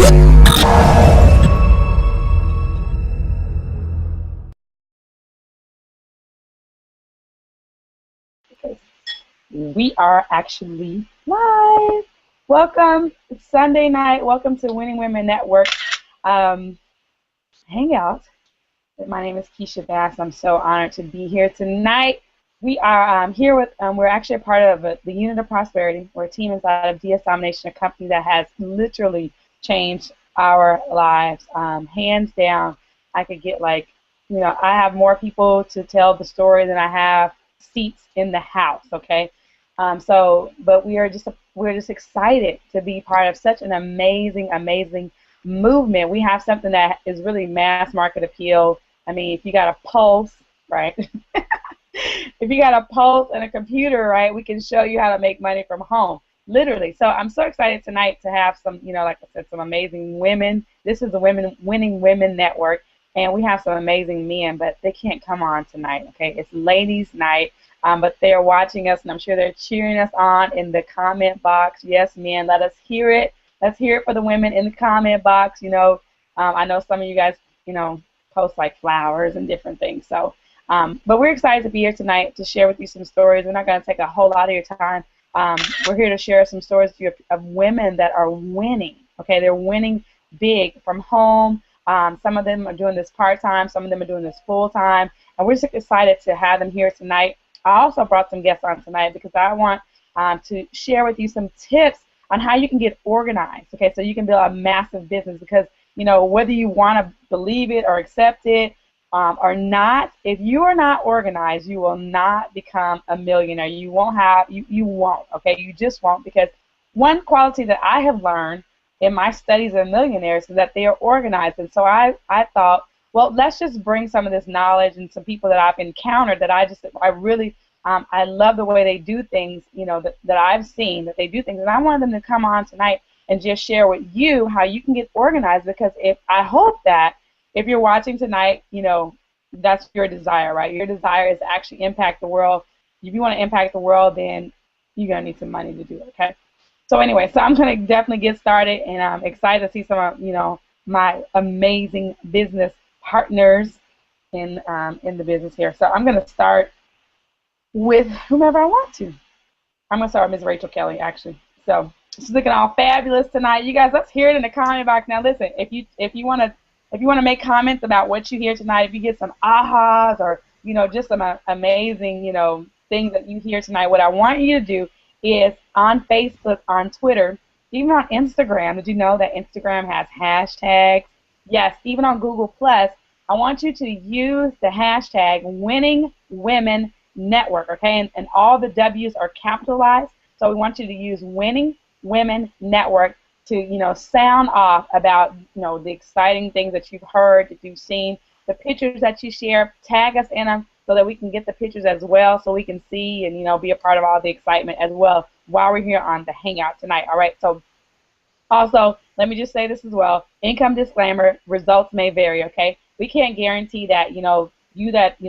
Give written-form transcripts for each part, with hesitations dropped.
We are actually live. Welcome. It's Sunday night. Welcome to Winning Women Network Hangout. My name is Keisha Bass. I'm so honored to be here tonight. We are here with, we're actually a part of the Unit of Prosperity. We're a team inside of DS Domination, a company that has literally changed our lives. Hands down, I could get I have more people to tell the story than I have seats in the house, okay? But we're just excited to be part of such an amazing movement. We have something that is really mass market appeal. I mean, if you got a pulse, right? If you got a pulse and a computer, right, we can show you how to make money from home, literally. So I'm so excited tonight to have some, like I said, some amazing women. This is the Winning Women Network, and we have some amazing men, but they can't come on tonight, okay? It's ladies' night. But they're watching us, and I'm sure they're cheering us on in the comment box. Yes, men, let us hear it. Let's hear it for the women in the comment box. I know some of you guys, post like flowers and different things. So, but we're excited to be here tonight to share with you some stories. We're not going to take a whole lot of your time. We're here to share some stories with you of women that are winning. Okay, they're winning big from home. Some of them are doing this part-time. Some of them are doing this full-time. And we're just excited to have them here tonight. I also brought some guests on tonight because I want to share with you some tips on how you can get organized, okay, so you can build a massive business because, whether you want to believe it or accept it or not, if you are not organized, you will not become a millionaire. You won't, okay, you just won't, because one quality that I have learned in my studies of millionaires is that they are organized. And so I thought, well, let's just bring some of this knowledge and some people that I've encountered that I really I love the way they do things, that I've seen that they do things. And I wanted them to come on tonight and just share with you how you can get organized, because I hope that if you're watching tonight, that's your desire, right? Your desire is to actually impact the world. If you want to impact the world, then you're going to need some money to do it, okay? So anyway, so I'm going to definitely get started, and I'm excited to see some of, my amazing business partners in the business here. So I'm going to start with whomever I want to. I'm going to start with Ms. Rachel Kelly, actually. So she's looking all fabulous tonight. You guys, let's hear it in the comment box. Now, listen, if you want to make comments about what you hear tonight, if you get some ahas or just some amazing things that you hear tonight, what I want you to do is on Facebook, on Twitter, even on Instagram. Did you know that Instagram has hashtags? Yes, even on Google Plus. I want you to use the hashtag Winning Women Network, okay? And all the W's are capitalized. So we want you to use Winning Women Network to, sound off about, the exciting things that you've heard, that you've seen, the pictures that you share. Tag us in them so that we can get the pictures as well, so we can see and, be a part of all the excitement as well while we're here on the Hangout tonight, all right? So also, let me just say this as well. Income disclaimer, results may vary, okay? We can't guarantee that, you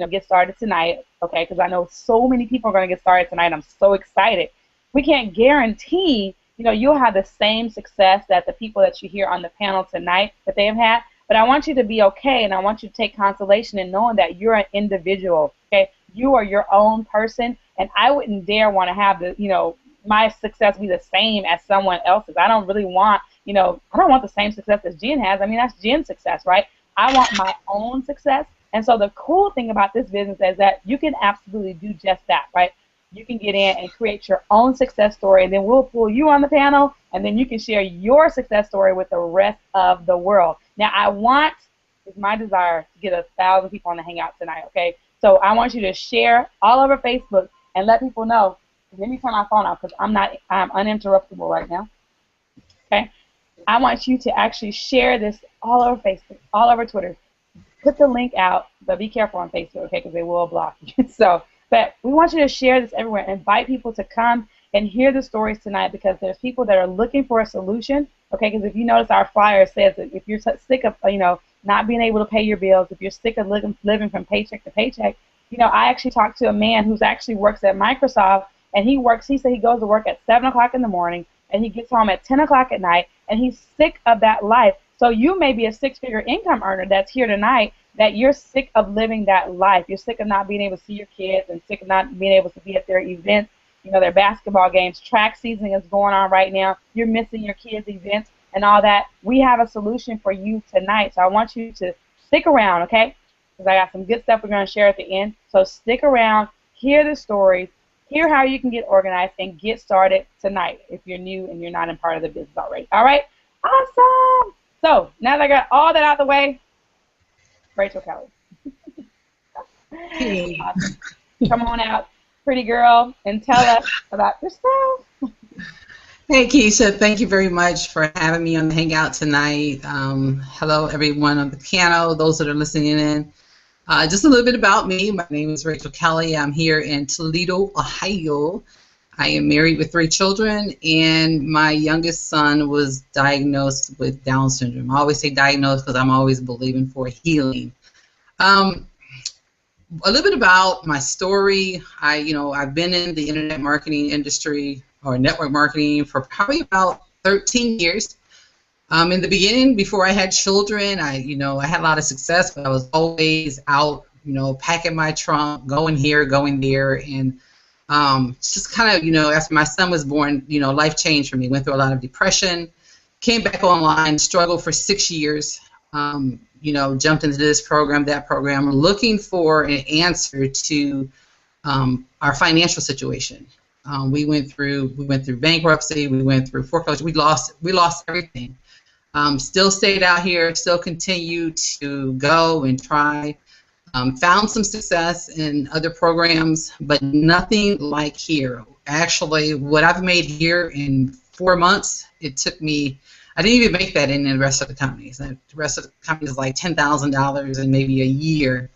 get started tonight, okay, because I know so many people are going to get started tonight. I'm so excited. We can't guarantee, you'll have the same success that the people that you hear on the panel tonight that they have had, but I want you to be okay, and I want you to take consolation in knowing that you're an individual, okay? You are your own person, and I wouldn't dare want to have the, my success be the same as someone else's. I don't really want, I don't want the same success as Jen has. I mean, that's Jen's success, right? I want my own success. And so the cool thing about this business is that you can absolutely do just that, right? You can get in and create your own success story, and then we'll pull you on the panel, and then you can share your success story with the rest of the world. Now, it's my desire to get 1,000 people on the Hangout tonight, okay? So I want you to share all over Facebook and let people know. Let me turn my phone off because I'm uninterruptible right now, okay? I want you to actually share this all over Facebook, all over Twitter. Put the link out, but be careful on Facebook, okay, because they will block you. But we want you to share this everywhere. Invite people to come and hear the stories tonight, because there's people that are looking for a solution, okay, because if you notice our flyer says that if you're sick of, not being able to pay your bills, if you're sick of living from paycheck to paycheck, I actually talked to a man who's actually works at Microsoft, and he said he goes to work at 7 o'clock in the morning, and he gets home at 10 o'clock at night, and he's sick of that life. So you may be a six-figure income earner that's here tonight, that you're sick of living that life. You're sick of not being able to see your kids and sick of not being able to be at their events, their basketball games. Track season is going on right now. You're missing your kids' events and all that. We have a solution for you tonight. So I want you to stick around, okay? Because I got some good stuff we're going to share at the end. So stick around, hear the stories, hear how you can get organized, and get started tonight if you're new and you're not in part of the business already. All right? Awesome! So now that I got all that out of the way, Rachel Kelly. Hey. Awesome. Come on out, pretty girl, and tell us about yourself. Hey, Keisha. Thank you very much for having me on the Hangout tonight. Hello, everyone on the piano, those that are listening in. Just a little bit about me. My name is Rachel Kelly. I'm here in Toledo, Ohio. I am married with 3 children, and my youngest son was diagnosed with Down syndrome. I always say diagnosed because I'm always believing for healing. A little bit about my story. I've been in the internet marketing industry or network marketing for probably about 13 years. In the beginning, before I had children, I had a lot of success, but I was always out, packing my trunk, going here, going there, and just kind of, after my son was born, life changed for me. Went through a lot of depression, came back online, struggled for 6 years, jumped into this program, that program, looking for an answer to our financial situation. We went through bankruptcy, we went through foreclosure, we lost everything. Still stayed out here, still continued to go and try. Found some success in other programs, but nothing like here. Actually, what I've made here in 4 months, it took me, I didn't even make that in the rest of the companies. The rest of the companies is like $10,000 in maybe a year,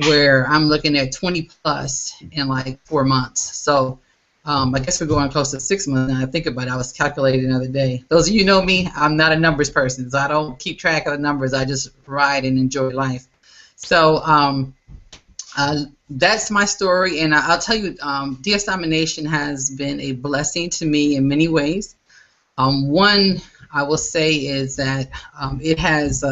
where I'm looking at 20 plus in like 4 months. So I guess we're going close to 6 months now. I think about it. I was calculating the other day. Those of you who know me, I'm not a numbers person, so I don't keep track of the numbers. I just ride and enjoy life. So that's my story, and I'll tell you, DS Domination has been a blessing to me in many ways. One I will say is that it has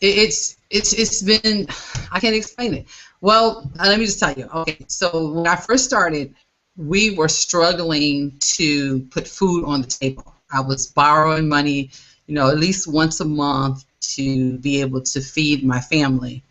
it's been, I can't explain it. Well, let me just tell you. Okay, so when I first started, we were struggling to put food on the table. I was borrowing money, at least once a month to be able to feed my family.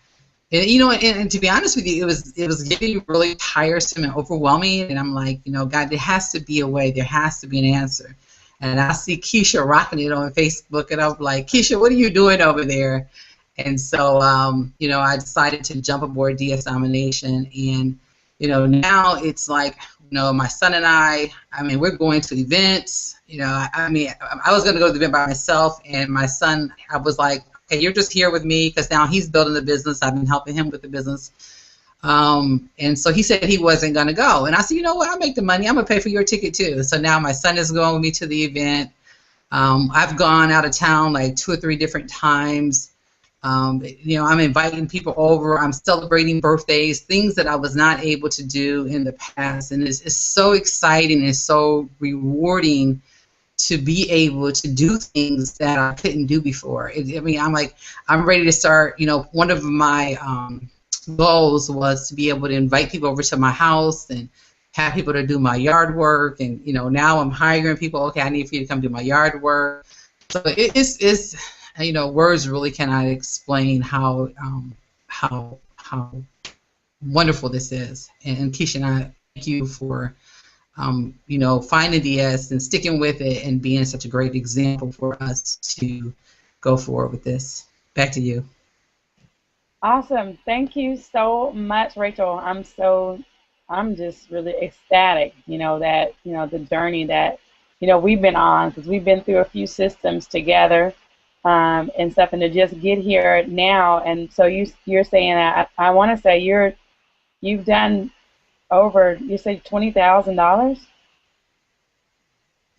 And, and to be honest with you, it was getting really tiresome and overwhelming. And I'm like, God, there has to be a way. There has to be an answer. And I see Keisha rocking it on Facebook, and I'm like, Keisha, what are you doing over there? And so, I decided to jump aboard DS Domination, and, now it's like, my son and I mean, we're going to events. I was going to go to the event by myself, and my son, I was like, okay, you're just here with me, because now he's building the business. I've been helping him with the business. And so he said he wasn't going to go. And I said, you know what, I'll make the money. I'm going to pay for your ticket too. So now my son is going with me to the event. I've gone out of town like 2 or 3 different times. I'm inviting people over. I'm celebrating birthdays, things that I was not able to do in the past. And it's so exciting and so rewarding to be able to do things that I couldn't do before. I'm ready to start. One of my goals was to be able to invite people over to my house and have people to do my yard work. And now I'm hiring people. Okay, I need for you to come do my yard work. So it's words really cannot explain how wonderful this is. And Keisha and I, thank you for finding DS and sticking with it and being such a great example for us to go forward with this. Back to you. Awesome. Thank you so much, Rachel. I'm just really ecstatic, that, the journey that, we've been on, because we've been through a few systems together and stuff, and to just get here now. And so you're saying that, I want to say you've done over, you say $20,000?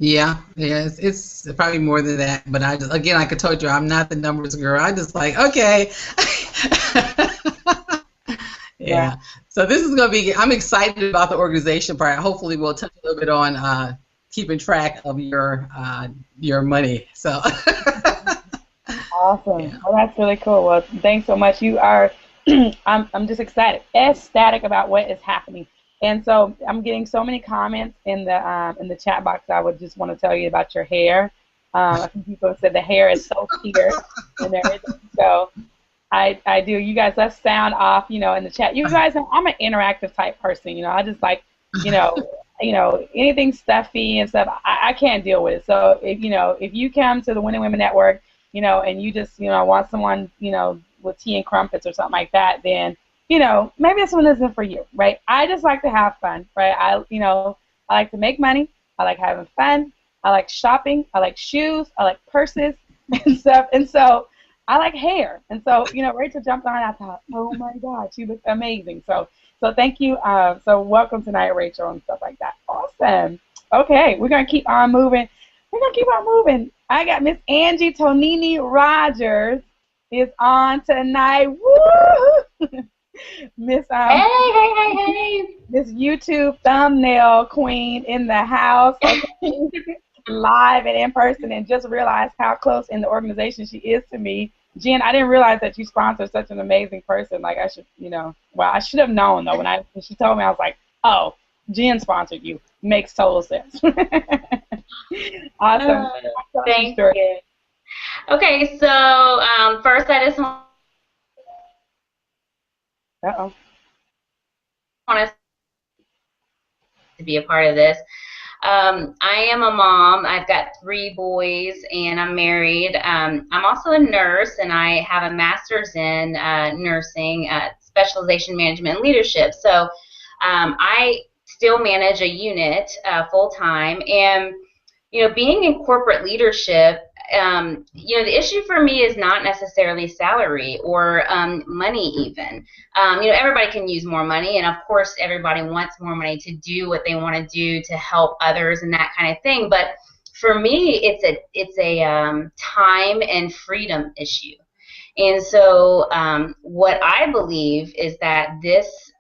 Yeah, it's probably more than that. But like I told you, I'm not the numbers girl. I just like, okay. Yeah. So this is going to be, I'm excited about the organization part. Hopefully we'll touch a little bit on keeping track of your money. So. Awesome. Yeah. Well, that's really cool. Well, thanks so much. You are, I'm just ecstatic about what is happening. And so I'm getting so many comments in the chat box. I would just want to tell you about your hair. I think people have said the hair is so fierce and everything. So I do. You guys, let's sound off, in the chat. You guys, I'm an interactive type person. I just like, anything stuffy and stuff. I can't deal with it. So if you come to the Winning Women Network, and you just, want someone, with tea and crumpets or something like that, then, maybe this one isn't for you, right? I just like to have fun, right? I like to make money. I like having fun. I like shopping. I like shoes. I like purses and stuff. And so I like hair. And so, Rachel jumped on and I thought, oh my God, she looks amazing. So thank you. So welcome tonight, Rachel, and stuff like that. Awesome. Okay, we're going to keep on moving. I got Miss Angie Tonini Rogers is on tonight. Woo! Miss Hey. Miss YouTube thumbnail queen in the house. Okay. Live and in person, and just realized how close in the organization she is to me. Jen, I didn't realize that you sponsor such an amazing person. Like, I should, I should have known, though. When she told me, I was like, oh, Jen sponsored you. Makes total sense. Awesome. Thank you. Okay, so first I just want to be a part of this. I am a mom. I've got 3 boys, and I'm married. I'm also a nurse, and I have a master's in nursing, specialization management and leadership. So I still manage a unit full-time, and being in corporate leadership, the issue for me is not necessarily salary or money even. Everybody can use more money, and of course everybody wants more money to do what they want to do to help others and that kind of thing. But for me, it's a time and freedom issue. And so what I believe is that this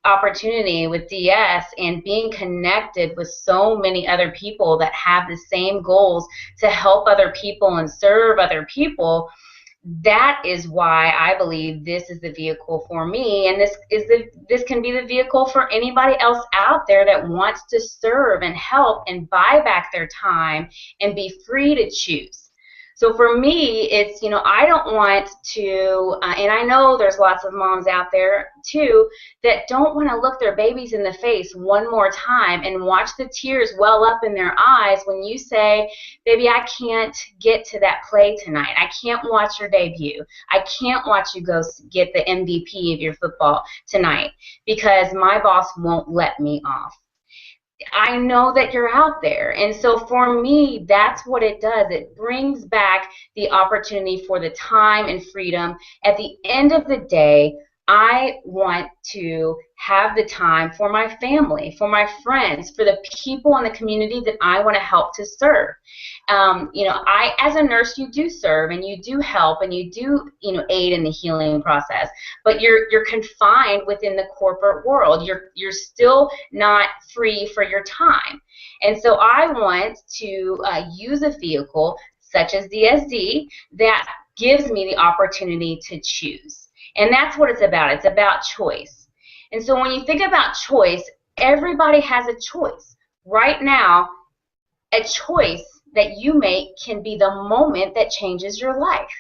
opportunity with DS and being connected with so many other people that have the same goals to help other people and serve other people, that is why I believe this is the vehicle for me, and this can be the vehicle for anybody else out there that wants to serve and help and buy back their time and be free to choose. So for me, it's, I don't want to, and I know there's lots of moms out there too that don't want to look their babies in the face one more time and watch the tears well up in their eyes when you say, baby, I can't get to that play tonight. I can't watch your debut. I can't watch you go get the MVP of your football tonight because my boss won't let me off. I know that you're out there. And so for me, that's what it does. It brings back the opportunity for the time and freedom. At the end of the day, I want to have the time for my family, for my friends, for the people in the community that I want to help to serve. As a nurse, you do serve and you do help and you do, aid in the healing process. But you're confined within the corporate world. You're still not free for your time. And so I want to use a vehicle such as DSD that gives me the opportunity to choose. And that's what it's about. It's about choice. And so when you think about choice, everybody has a choice. Right now, a choice that you make can be the moment that changes your life.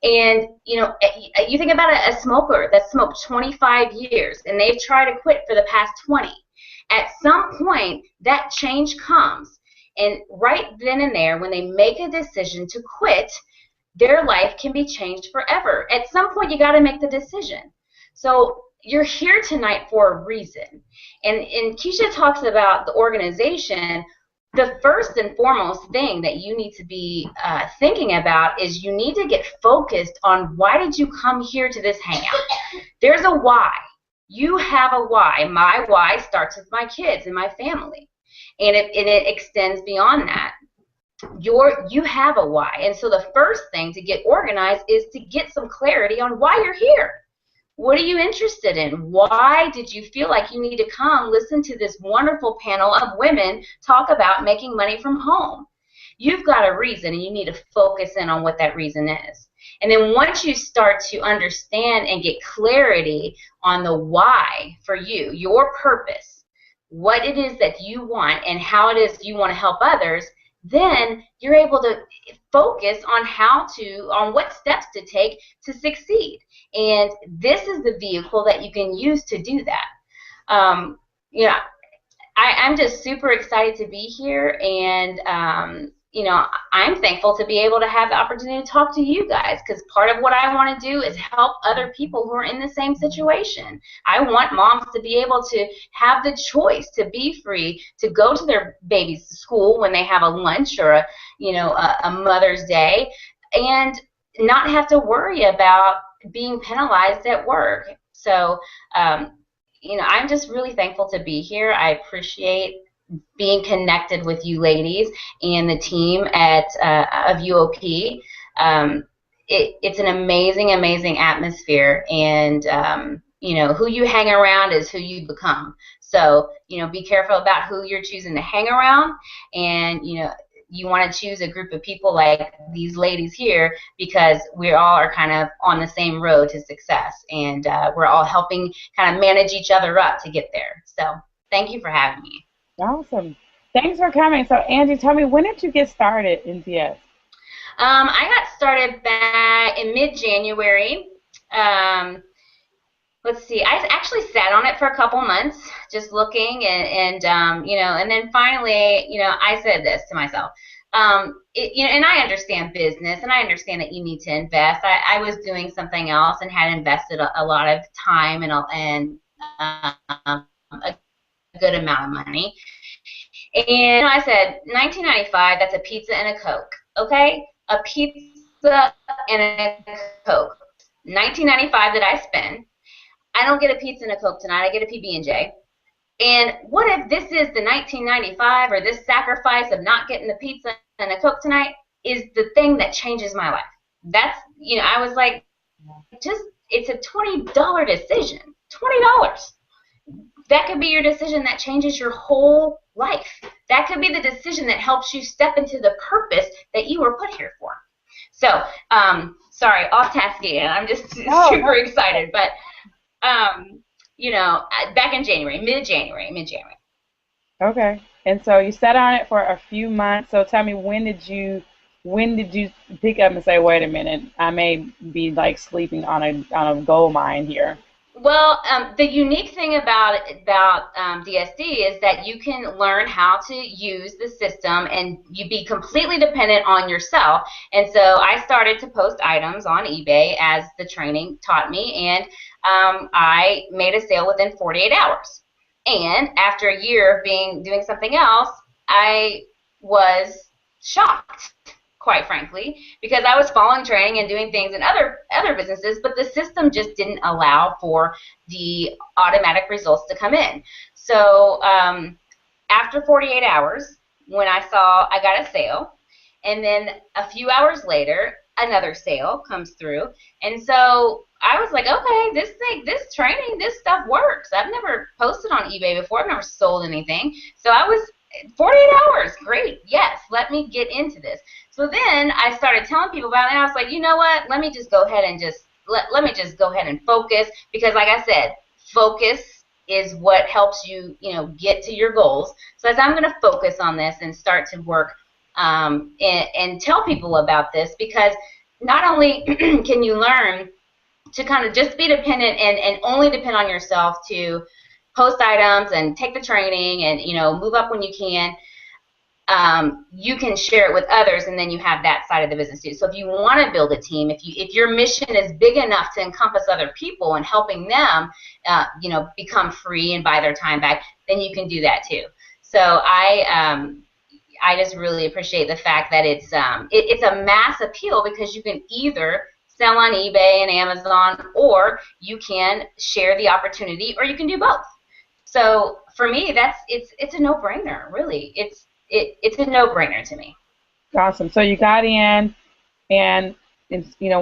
And, you think about a smoker that smoked 25 years, and they've tried to quit for the past 20. At some point, that change comes. And right then and there, when they make a decision to quit, their life can be changed forever. At some point, you got to make the decision. So you're here tonight for a reason. And Keisha talks about the organization. The first and foremost thing that you need to be thinking about is you need to get focused on why did you come here to this hangout. There's a why. You have a why. My why starts with my kids and my family. And it extends beyond that. You have a why. And so the first thing to get organized is to get some clarity on why you're here. What are you interested in? Why did you feel like you need to come listen to this wonderful panel of women talk about making money from home? You've got a reason, and you need to focus in on what that reason is. And then once you start to understand and get clarity on the why for you, your purpose, what it is that you want and how it is you want to help others, then you're able to focus on what steps to take to succeed. And this is the vehicle that you can use to do that. You know, I'm just super excited to be here, and you know, I'm thankful to be able to have the opportunity to talk to you guys, because part of what I want to do is help other people who are in the same situation. I want moms to be able to have the choice to be free to go to their baby's school when they have a lunch or a Mother's Day, and not have to worry about being penalized at work. So you know, I'm just really thankful to be here. I appreciate being connected with you ladies and the team of UOP. It's an amazing, amazing atmosphere, and you know, who you hang around is who you become. So, you know, be careful about who you're choosing to hang around, and you know, you want to choose a group of people like these ladies here, because we all are kind of on the same road to success, and we're all helping kind of manage each other up to get there. So thank you for having me. Awesome. Thanks for coming. So, Angie, tell me, when did you get started in DS? I got started back in mid-January. Let's see. I actually sat on it for a couple months, just looking, and you know, and then finally, you know, I said this to myself. You know, and I understand business, and I understand that you need to invest. I was doing something else and had invested a lot of time and a good amount of money. And I said, $19.95, that's a pizza and a Coke, okay? A pizza and a Coke. $19.95 that I spend. I don't get a pizza and a Coke tonight, I get a PB&J. And what if this is the $19.95, or this sacrifice of not getting the pizza and a Coke tonight is the thing that changes my life? That's, you know, I was like, it's a $20 decision. $20. That could be your decision that changes your whole life. That could be the decision that helps you step into the purpose that you were put here for. So, sorry, off task again. I'm just super excited. But, you know, back in January, mid-January. Okay. And so you sat on it for a few months. So tell me, when did you pick up and say, wait a minute, I may be like sleeping on a gold mine here? Well, the unique thing about DSD is that you can learn how to use the system, and you be completely dependent on yourself. And so I started to post items on eBay as the training taught me, and I made a sale within 48 hours. And after a year of doing something else, I was shocked, quite frankly, because I was following training and doing things in other businesses, but the system just didn't allow for the automatic results to come in. So after 48 hours, when I got a sale, and then a few hours later, another sale comes through, and so I was like, okay, this training, this stuff works. I've never posted on eBay before. I've never sold anything. So I was 48 hours, great, yes, let me get into this. So then I started telling people about it, and I was like, you know what, let me just go ahead and let me just go ahead and focus, because like I said, focus is what helps you, you know, get to your goals. So as I'm going to focus on this and start to work and tell people about this, because not only can you learn to kind of just be dependent and only depend on yourself to post items and take the training and, you know, move up when you can, you can share it with others, and then you have that side of the business too. So if you want to build a team, if your mission is big enough to encompass other people and helping them, you know, become free and buy their time back, then you can do that too. So I just really appreciate the fact that it's a mass appeal, because you can either sell on eBay and Amazon, or you can share the opportunity, or you can do both. So for me, it's a no-brainer, really. It's a no-brainer to me. Awesome. So you got in, and you know,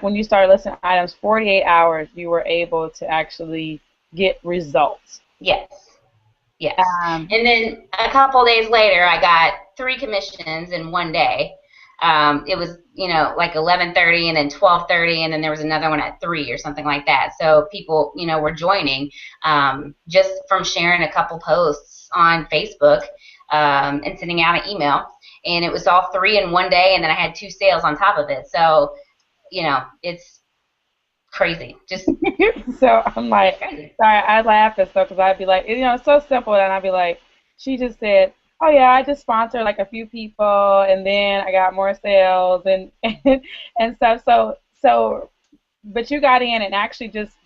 when you started listing items, 48 hours, you were able to actually get results. Yes. Yes. Um, And then a couple days later, I got 3 commissions in one day. It was, you know, like 11:30 and then 12:30, and then there was another one at 3 or something like that. So people, you know, were joining just from sharing a couple posts on Facebook and sending out an email. And it was all 3 in one day, and then I had 2 sales on top of it. So, you know, it's crazy. Just so I'm like, crazy. sorry, I laugh and stuff because I'd be like, you know, it's so simple, and I'd be like, she just said, oh yeah, I just sponsored like a few people, and then I got more sales and stuff. So, but you got in and actually just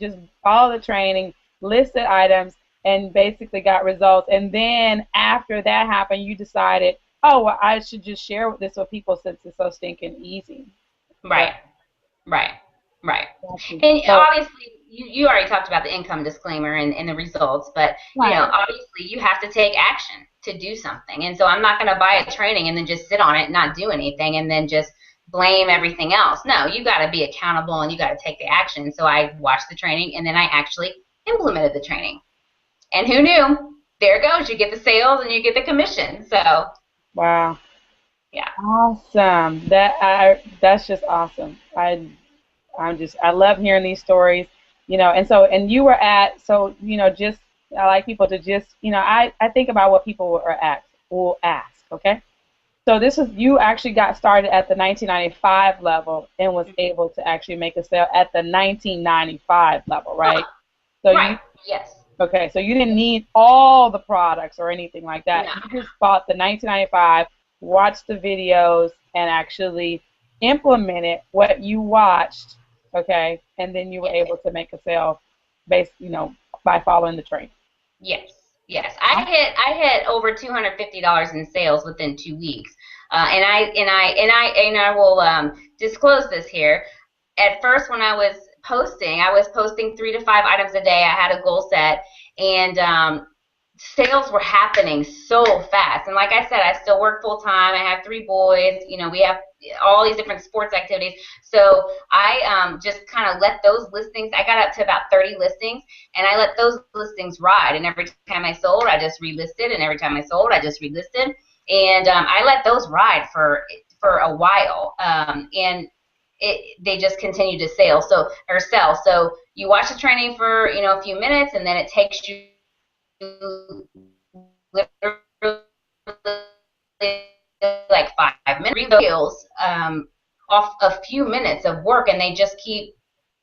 followed the training, listed items, and basically got results. And then after that happened, you decided, oh, well, I should just share this with people since it's so stinking easy. Right. Right. Right. Exactly. And So, obviously, you already talked about the income disclaimer and the results, but, you know, right. obviously you have to take action to do something. And so I'm not going to buy a training and then just sit on it and not do anything and then just blame everything else. No, you got to be accountable and you got to take the action. So I watched the training and then I actually implemented the training. And who knew? There it goes. You get the sales and you get the commission. So, Wow. yeah. Awesome. That's just awesome. I love hearing these stories, you know. And you were at, so, you know, just, I like people to just, you know, I think about what people will ask, okay? So this is, you actually got started at the 1995 level and was able to actually make a sale at the 1995 level, right? So Right. Yes. okay, so you didn't need all the products or anything like that. No. You just bought the 1995, watched the videos, and actually implemented what you watched, okay, and then you were able to make a sale based, you know, by following the training. Yes, yes. I hit over $250 in sales within 2 weeks, and I will disclose this here. At first, when I was posting 3 to 5 items a day. I had a goal set, and sales were happening so fast. And like I said, I still work full time. I have 3 boys. You know, we have all these different sports activities. So I just kind of let those listings, I got up to about 30 listings, and I let those listings ride. And every time I sold, I just relisted, and every time I sold, I just relisted. And I let those ride for a while. And they just continue to sell. So you watch the training for, you know, a few minutes, and then it takes you literally like 5 minutes reels off a few minutes of work, and they just keep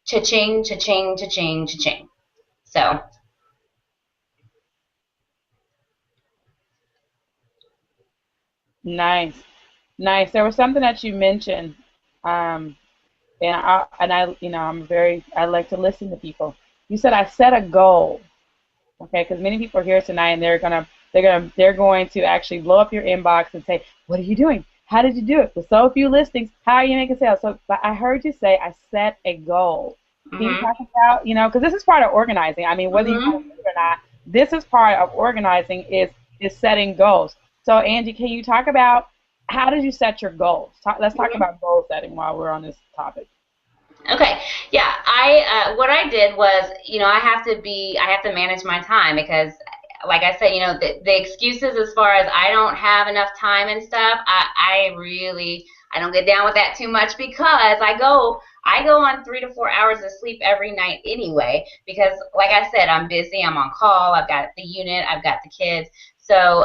cha-ching, cha-ching, cha-ching, cha-ching. So Nice, nice. There was something that you mentioned, um, and I, you know, I like to listen to people. You said I set a goal, okay? Because many people are here tonight, and they're going to actually blow up your inbox and say, "What are you doing? How did you do it? With so few listings, how are you making sales?" So, but I heard you say I set a goal. Can you talk about, you know, because this is part of organizing. I mean, whether you want to do it or not, this is part of organizing is setting goals. So, Angie, can you talk about how did you set your goals? Let's talk about goal setting while we're on this topic. Okay, yeah. I what I did was, you know, I have to manage my time because, like I said, you know, the excuses as far as I don't have enough time and stuff, I don't get down with that too much because I go on 3 to 4 hours of sleep every night anyway because, like I said, I'm busy, I'm on call, I've got the unit, I've got the kids, so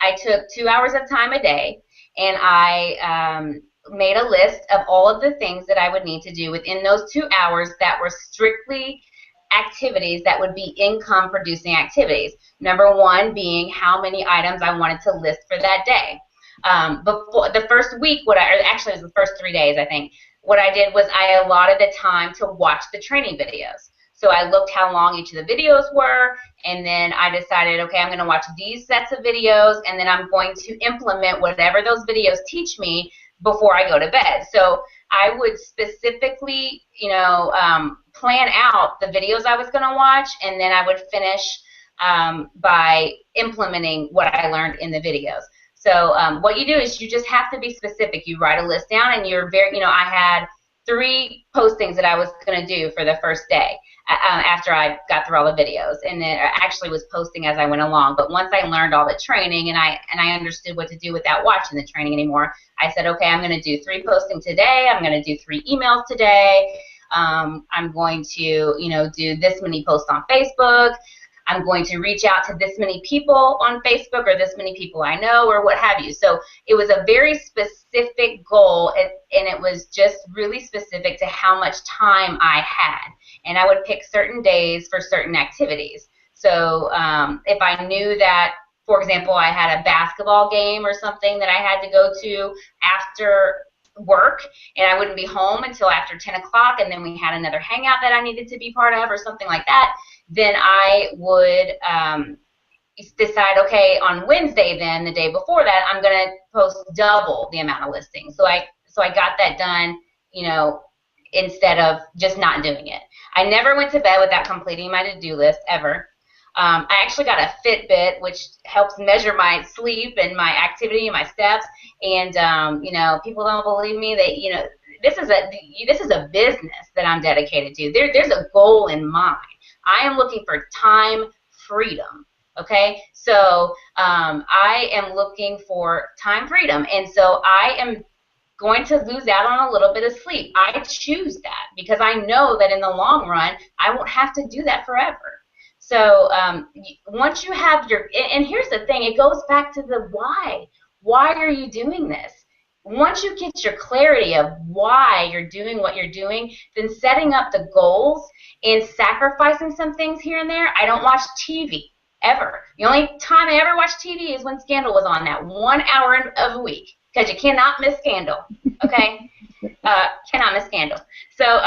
I took 2 hours of time a day, and I made a list of all of the things that I would need to do within those 2 hours that were strictly activities that would be income producing activities. Number one being how many items I wanted to list for that day. Before the first week, actually it was the first 3 days, I think, what I did was I allotted the time to watch the training videos. So I looked how long each of the videos were, and then I decided, okay, I'm going to watch these sets of videos, and then I'm going to implement whatever those videos teach me before I go to bed. So I would specifically, you know, plan out the videos I was going to watch, and then I would finish by implementing what I learned in the videos. So what you do is you just have to be specific. You write a list down, and you're very, I had 3 postings that I was going to do for the first day after I got through all the videos, and then I actually was posting as I went along. But once I learned all the training and I understood what to do without watching the training anymore, I said, okay, I'm going to do 3 posting today. I'm going to do 3 emails today. I'm going to, do this many posts on Facebook. I'm going to reach out to this many people on Facebook, or this many people I know, or what have you. So it was a very specific goal, and it was just really specific to how much time I had. And I would pick certain days for certain activities. So if I knew that, for example, I had a basketball game or something that I had to go to after work, and I wouldn't be home until after 10 o'clock, and then we had another hangout that I needed to be part of or something like that, then I would decide, okay, on Wednesday then, the day before that, I'm going to post double the amount of listings. So I got that done, instead of just not doing it. I never went to bed without completing my to-do list, ever. I actually got a Fitbit, which helps measure my sleep and my activity and my steps. And people don't believe me that this is a business that I'm dedicated to. There's a goal in mind. I am looking for time freedom. Okay, so I am looking for time freedom, and so I am going to lose out on a little bit of sleep. I choose that because I know that in the long run I won't have to do that forever. So once you have and here's the thing, it goes back to the why. Why are you doing this? Once you get your clarity of why you're doing what you're doing, then setting up the goals and sacrificing some things here and there. I don't watch TV, ever. The only time I ever watched TV is when Scandal was on, that 1 hour of a week, because you cannot miss Scandal, okay? Cannot miss Scandal. So,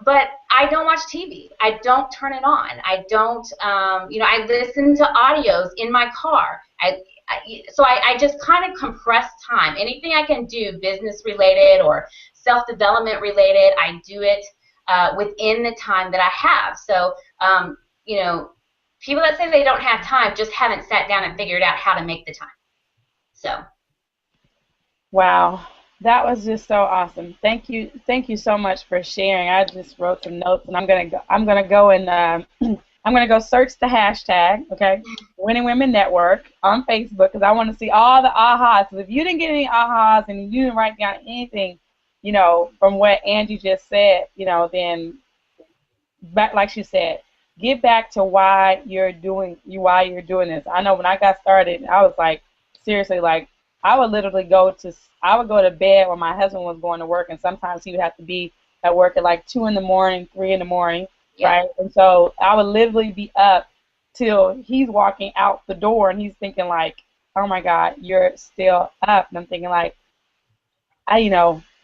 but I don't watch TV. I don't turn it on. I don't, I listen to audios in my car. So I just kind of compress time. Anything I can do business related or self-development related, I do it within the time that I have. So, people that say they don't have time just haven't sat down and figured out how to make the time. So. Wow. That was just so awesome. Thank you so much for sharing. I just wrote some notes, and I'm gonna go search the hashtag, okay, Winning Women Network on Facebook, because I want to see all the ahas. Because if you didn't get any ahas and you didn't write down anything, from what Angie just said, then back, like she said, get back to why you're doing this. I know when I got started, I was like, seriously, like I would go to bed when my husband was going to work, and sometimes he would have to be at work at like 2 in the morning, 3 in the morning, right? And so I would literally be up till he's walking out the door, and he's thinking like, oh my God, you're still up. And I'm thinking like,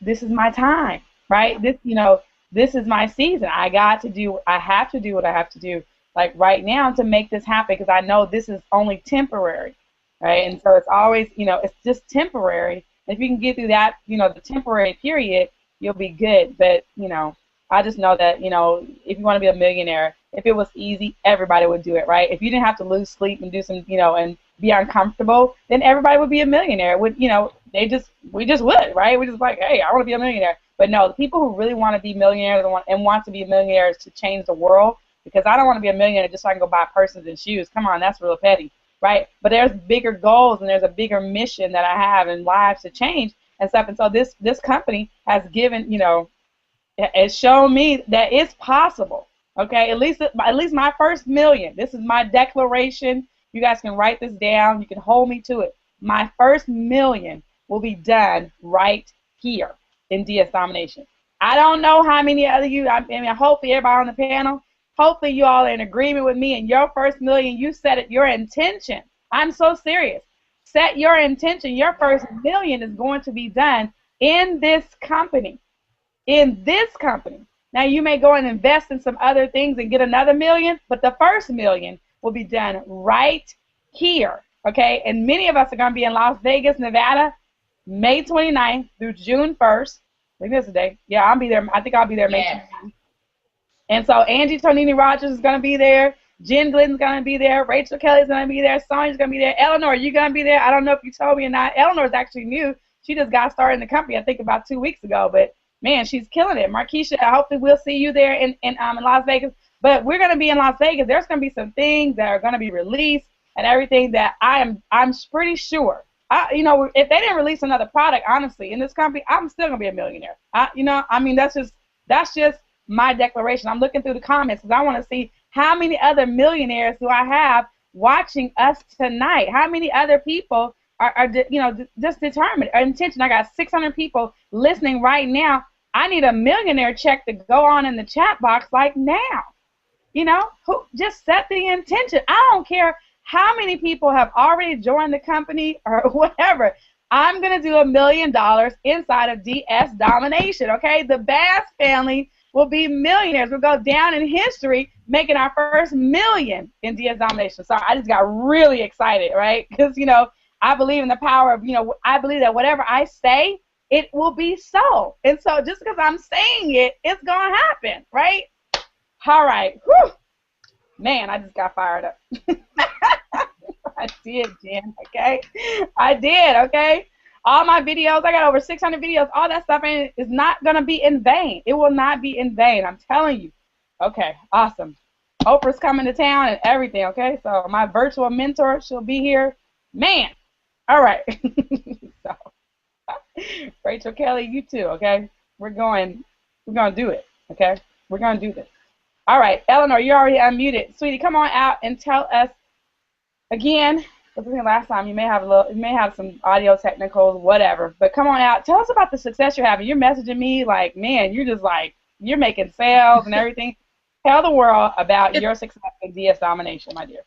this is my time, right? This is my season. I have to do what I have to do, like right now, to make this happen, because I know this is only temporary, right? And so it's always, it's just temporary. If you can get through that, the temporary period, you'll be good. But, I just know that, if you want to be a millionaire, if it was easy, everybody would do it, right? If you didn't have to lose sleep and do some, and be uncomfortable, then everybody would be a millionaire. We just would, right? We're just like, hey, I want to be a millionaire. But no, the people who really want to be millionaires and want to be millionaires to change the world, because I don't want to be a millionaire just so I can go buy purses and shoes. Come on, that's real petty, right? But there's bigger goals, and there's a bigger mission that I have in lives to change and stuff. And so this company has given, it's shown me that it's possible. Okay, at least my first million. This is my declaration. You guys can write this down. You can hold me to it. My first million will be done right here in DS Domination. I don't know how many other you, hopefully everybody on the panel, hopefully you all are in agreement with me, and your first million, you set it, your intention. I'm so serious. Set your intention. Your first million is going to be done in this company. In this company. Now, you may go and invest in some other things and get another million, but the first million will be done right here, okay? And many of us are going to be in Las Vegas, Nevada, May 29th through June 1st. I think that's the day. Yeah, I'll be there. I think I'll be there May 29th. And so Angie Tonini Rogers is going to be there. Jen Glidden's going to be there. Rachel Kelly's going to be there. Sonya's going to be there. Eleanor, you going to be there? I don't know if you told me or not. Eleanor's actually new. She just got started in the company, I think, about 2 weeks ago. But, man, she's killing it. Markeisha, hopefully we'll see you there in Las Vegas. But we're going to be in Las Vegas. There's going to be some things that are going to be released and everything that I'm pretty sure. You know, if they didn't release another product, honestly, in this company, I'm still going to be a millionaire. You know, I mean, that's just my declaration. I'm looking through the comments because I want to see how many other millionaires do I have watching us tonight. How many other people are you know, just determined or intention. I got 600 people listening right now. I need a millionaire check to go on in the chat box like now. You know, who just set the intention. I don't care how many people have already joined the company or whatever. I'm going to do $1 million inside of DS Domination, okay? The Bass family will be millionaires. We'll go down in history making our first million in DS Domination. So I just got really excited, right? Because, you know, I believe in the power of, you know, I believe that whatever I say, it will be so. And so just because I'm saying it, it's going to happen, right? All right. Whew. Man, I just got fired up. I did, Jen, okay? I did, okay? All my videos, I got over 600 videos, all that stuff is not going to be in vain. It will not be in vain, I'm telling you. Okay, awesome. Oprah's coming to town and everything, okay? So my virtual mentor, she'll be here. Man, all right. So, Rachel Kelly, you too, okay? We're going to do it, okay? We're going to do this. All right, Eleanor, you're already unmuted. Sweetie, come on out and tell us again. I think last time you may have some audio technicals, whatever. But come on out. Tell us about the success you're having. You're messaging me like, man, you're just like, you're making sales and everything. Tell the world about your success in DS Domination, my dear.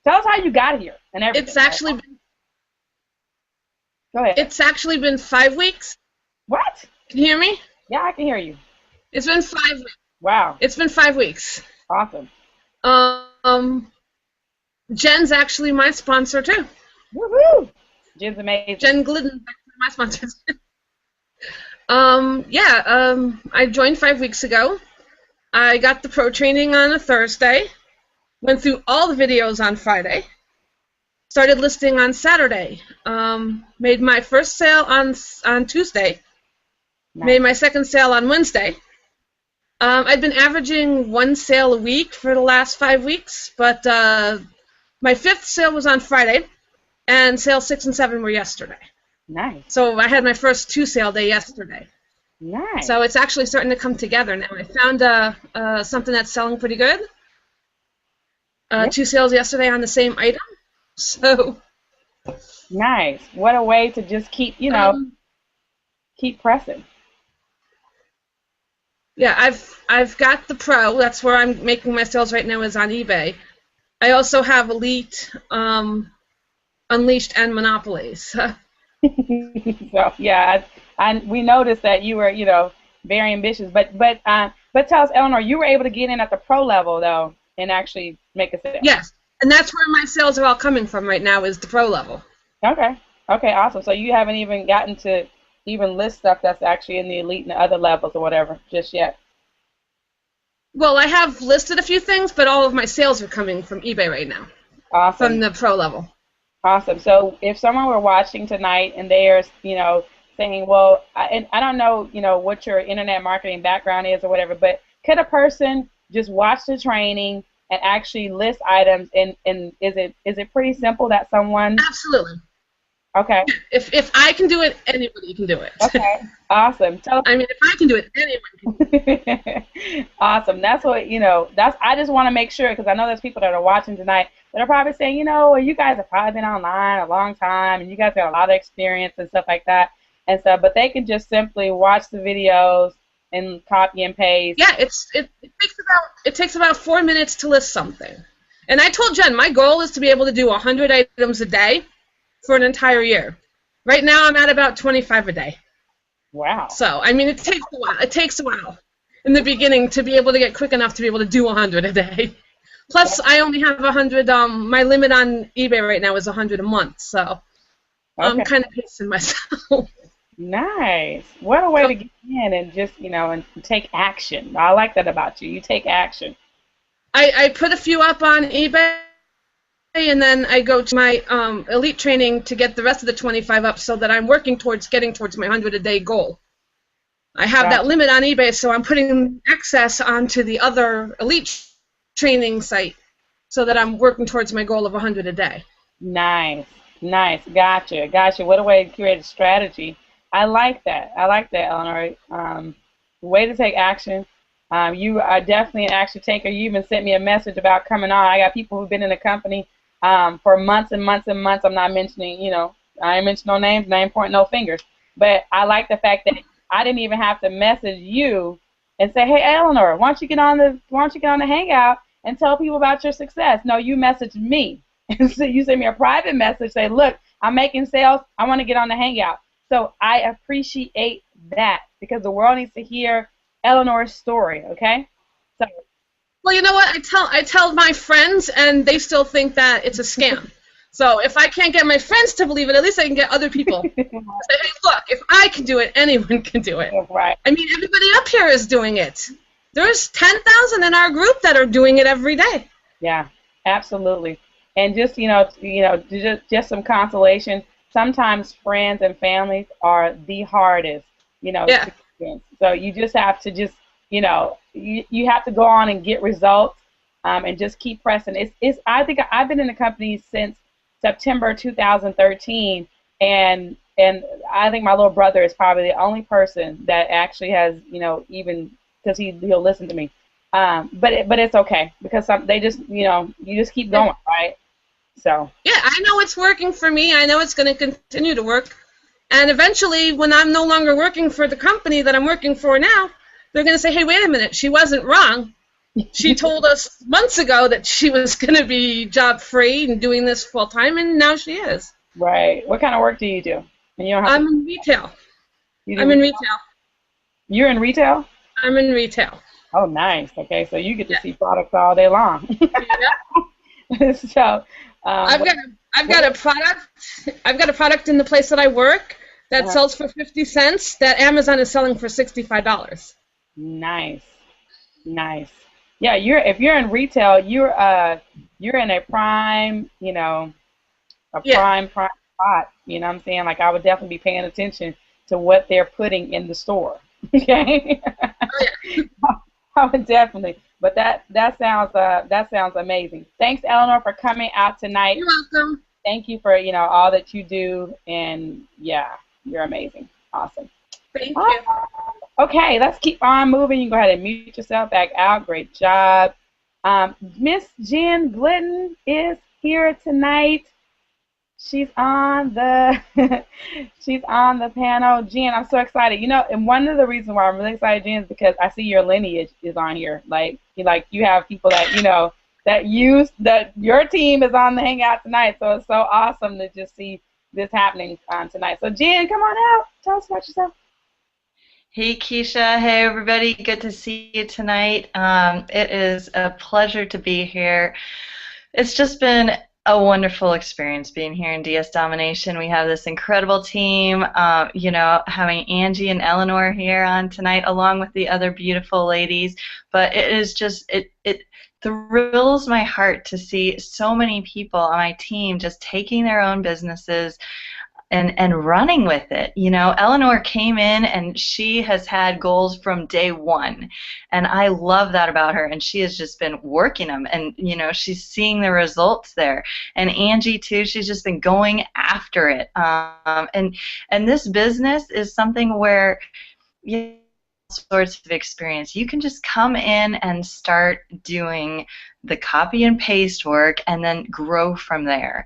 Tell us how you got here and everything. It's actually been, go ahead. It's actually been 5 weeks. What? Can you hear me? Yeah, I can hear you. It's been 5 weeks. Wow. It's been 5 weeks. Awesome. Jen's actually my sponsor too. Woohoo! Jen's amazing. Jen Glidden, my sponsor. I joined 5 weeks ago. I got the pro training on a Thursday. Went through all the videos on Friday. Started listing on Saturday. Made my first sale on Tuesday. Nice. Made my second sale on Wednesday. I've been averaging 1 sale a week for the last 5 weeks, but my 5th sale was on Friday, and sales 6 and 7 were yesterday. Nice. So I had my first 2 sale day yesterday. Nice. So it's actually starting to come together now. I found something that's selling pretty good. Yep. 2 sales yesterday on the same item. So nice. What a way to just keep, you know, keep pressing. Yeah, I've got the pro. That's where I'm making my sales right now, is on eBay. I also have Elite, Unleashed, and Monopolies. So yeah, we noticed that you were, you know, very ambitious. But tell us, Eleanor, you were able to get in at the pro level though, and actually make a sale. Yes, and that's where my sales are all coming from right now, is the pro level. Okay. Okay. Awesome. So you haven't even gotten to even list stuff that's actually in the Elite and the other levels or whatever just yet. Well, I have listed a few things, but all of my sales are coming from eBay right now. Awesome. From the pro level. Awesome. So if someone were watching tonight and they're, you know, saying, well, I don't know, you know, what your internet marketing background is or whatever, but could a person just watch the training and actually list items, and is it pretty simple that someone? Absolutely. Okay. If I can do it, anybody can do it. Okay. Awesome. I mean, if I can do it, anyone can do it. Awesome. That's what, you know, I just want to make sure, because I know there's people that are watching tonight that are probably saying, you know, well, you guys have probably been online a long time and you guys got a lot of experience and stuff like that. And so, but they can just simply watch the videos and copy and paste. Yeah, it takes about 4 minutes to list something. And I told Jen, my goal is to be able to do 100 items a day for an entire year. Right now I'm at about 25 a day. Wow. So, I mean, it takes a while. It takes a while in the beginning to be able to get quick enough to be able to do 100 a day. Plus, I only have 100, my limit on eBay right now is 100 a month, so I'm kind of pacing myself. Nice. What a way to get in and just, you know, and take action. I like that about you. You take action. I put a few up on eBay, and then I go to my elite training to get the rest of the 25 up so that I'm working towards getting towards my 100 a day goal. I have that limit on eBay, so I'm putting excess onto the other elite training site so that I'm working towards my goal of 100 a day. Nice. Nice. Gotcha. Gotcha. What a way to create a strategy. I like that. I like that, Eleanor. Way to take action. You are definitely an action taker. You even sent me a message about coming on. I got people who've been in the company for months and months and months. I'm not mentioning, you know, I ain't mentioning no names, and I ain't pointing no fingers. But I like the fact that I didn't even have to message you and say, hey, Eleanor, why don't you get on the Hangout and tell people about your success? No, you messaged me. And so you sent me a private message, say, look, I'm making sales. I want to get on the Hangout. So I appreciate that because the world needs to hear Eleanor's story, okay? So. Well, you know what? I tell my friends, and they still think that it's a scam. So if I can't get my friends to believe it, at least I can get other people. Say, hey, look, if I can do it, anyone can do it. Right. I mean, everybody up here is doing it. There's 10,000 in our group that are doing it every day. Yeah, absolutely. And just just some consolation. Sometimes friends and families are the hardest, Yeah. So you just have to you have to go on and get results, and just keep pressing. I think I've been in the company since September 2013, and I think my little brother is probably the only person that actually has, even because he'll listen to me. But it's okay because they just, you just keep going, right? So. Yeah, I know it's working for me. I know it's going to continue to work. And eventually, when I'm no longer working for the company that I'm working for now, they're going to say, hey, wait a minute, she wasn't wrong. She told us months ago that she was going to be job-free and doing this full-time, and now she is. Right. What kind of work do you do? I'm in retail. I'm in retail. You're in retail? I'm in retail. Oh, nice. Okay, so you get to see products all day long. Yeah. So. I've got a product in the place that I work that sells for 50 cents that Amazon is selling for $65. Nice. Yeah, if you're in retail, you're in a prime, prime spot. You know what I'm saying? Like I would definitely be paying attention to what they're putting in the store. Okay. Oh, yeah. I would definitely. But that sounds amazing. Thanks, Eleanor, for coming out tonight. You're welcome. Thank you for all that you do, and yeah, you're amazing. Awesome. Thank you. Okay, let's keep on moving. You can go ahead and mute yourself back out. Great job. Miss Jen Glidden is here tonight. She's on the panel. Jen, I'm so excited. And one of the reasons why I'm really excited, Jen, is because I see your lineage is on here. Like you have people that that your team is on the Hangout tonight. So it's so awesome to just see this happening tonight. So Jen, come on out. Tell us about yourself. Hey Keisha, hey everybody, good to see you tonight. It is a pleasure to be here. It's just been a wonderful experience being here in DS Domination. We have this incredible team, having Angie and Eleanor here on tonight along with the other beautiful ladies. But it is just, it thrills my heart to see so many people on my team just taking their own businesses and running with it. Eleanor came in and she has had goals from day one, and I love that about her, and she has just been working them, and she's seeing the results there. And Angie too, she's just been going after it, and this business is something where sorts of experience. You can just come in and start doing the copy and paste work and then grow from there,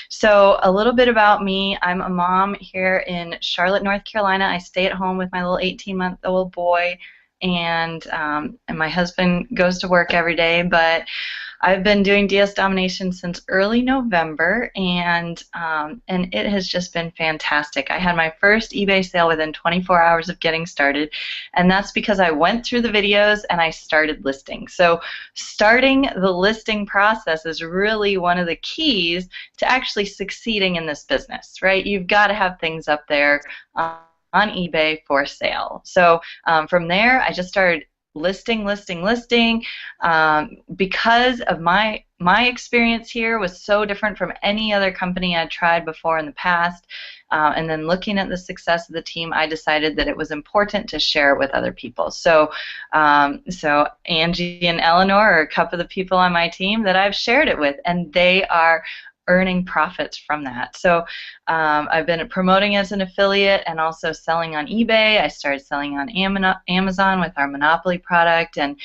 So a little bit about me. I'm a mom here in Charlotte, North Carolina. I stay at home with my little 18-month-old boy, and my husband goes to work every day, but I've been doing DS Domination since early November, and it has just been fantastic. I had my first eBay sale within 24 hours of getting started, and that's because I went through the videos and I started listing. So starting the listing process is really one of the keys to actually succeeding in this business, right? You've got to have things up there on eBay for sale. So from there, I just started listing. Because of my experience here was so different from any other company I'd tried before in the past, and then looking at the success of the team, I decided that it was important to share it with other people. So Angie and Eleanor are a couple of the people on my team that I've shared it with, and they are earning profits from that. So I've been promoting as an affiliate and also selling on eBay. I started selling on Amazon with our Monopoly product, and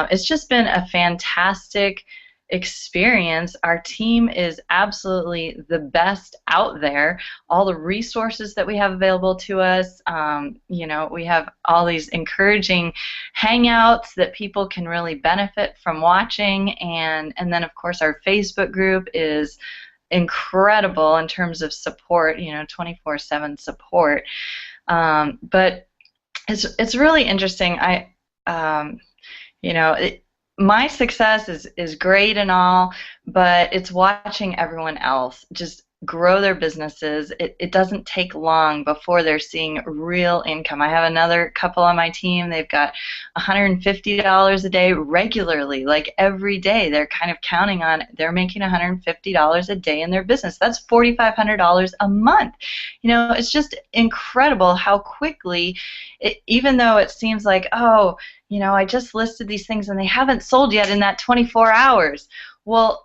it's just been a fantastic experience. Our team is absolutely the best out there. All the resources that we have available to us, you know, we have all these encouraging hangouts that people can really benefit from watching, and then of course our Facebook group is incredible in terms of support, you know, 24/7 support. But it's really interesting. You know, my success is great and all, but it's watching everyone else just grow their businesses. It doesn't take long before they're seeing real income. I have another couple on my team. They've got $150 a day regularly, like every day. They're kind of counting on, they're making $150 a day in their business. That's $4,500 a month. You know, it's just incredible how quickly, even though it seems like, oh, you know, I just listed these things and they haven't sold yet in that 24 hours. Well,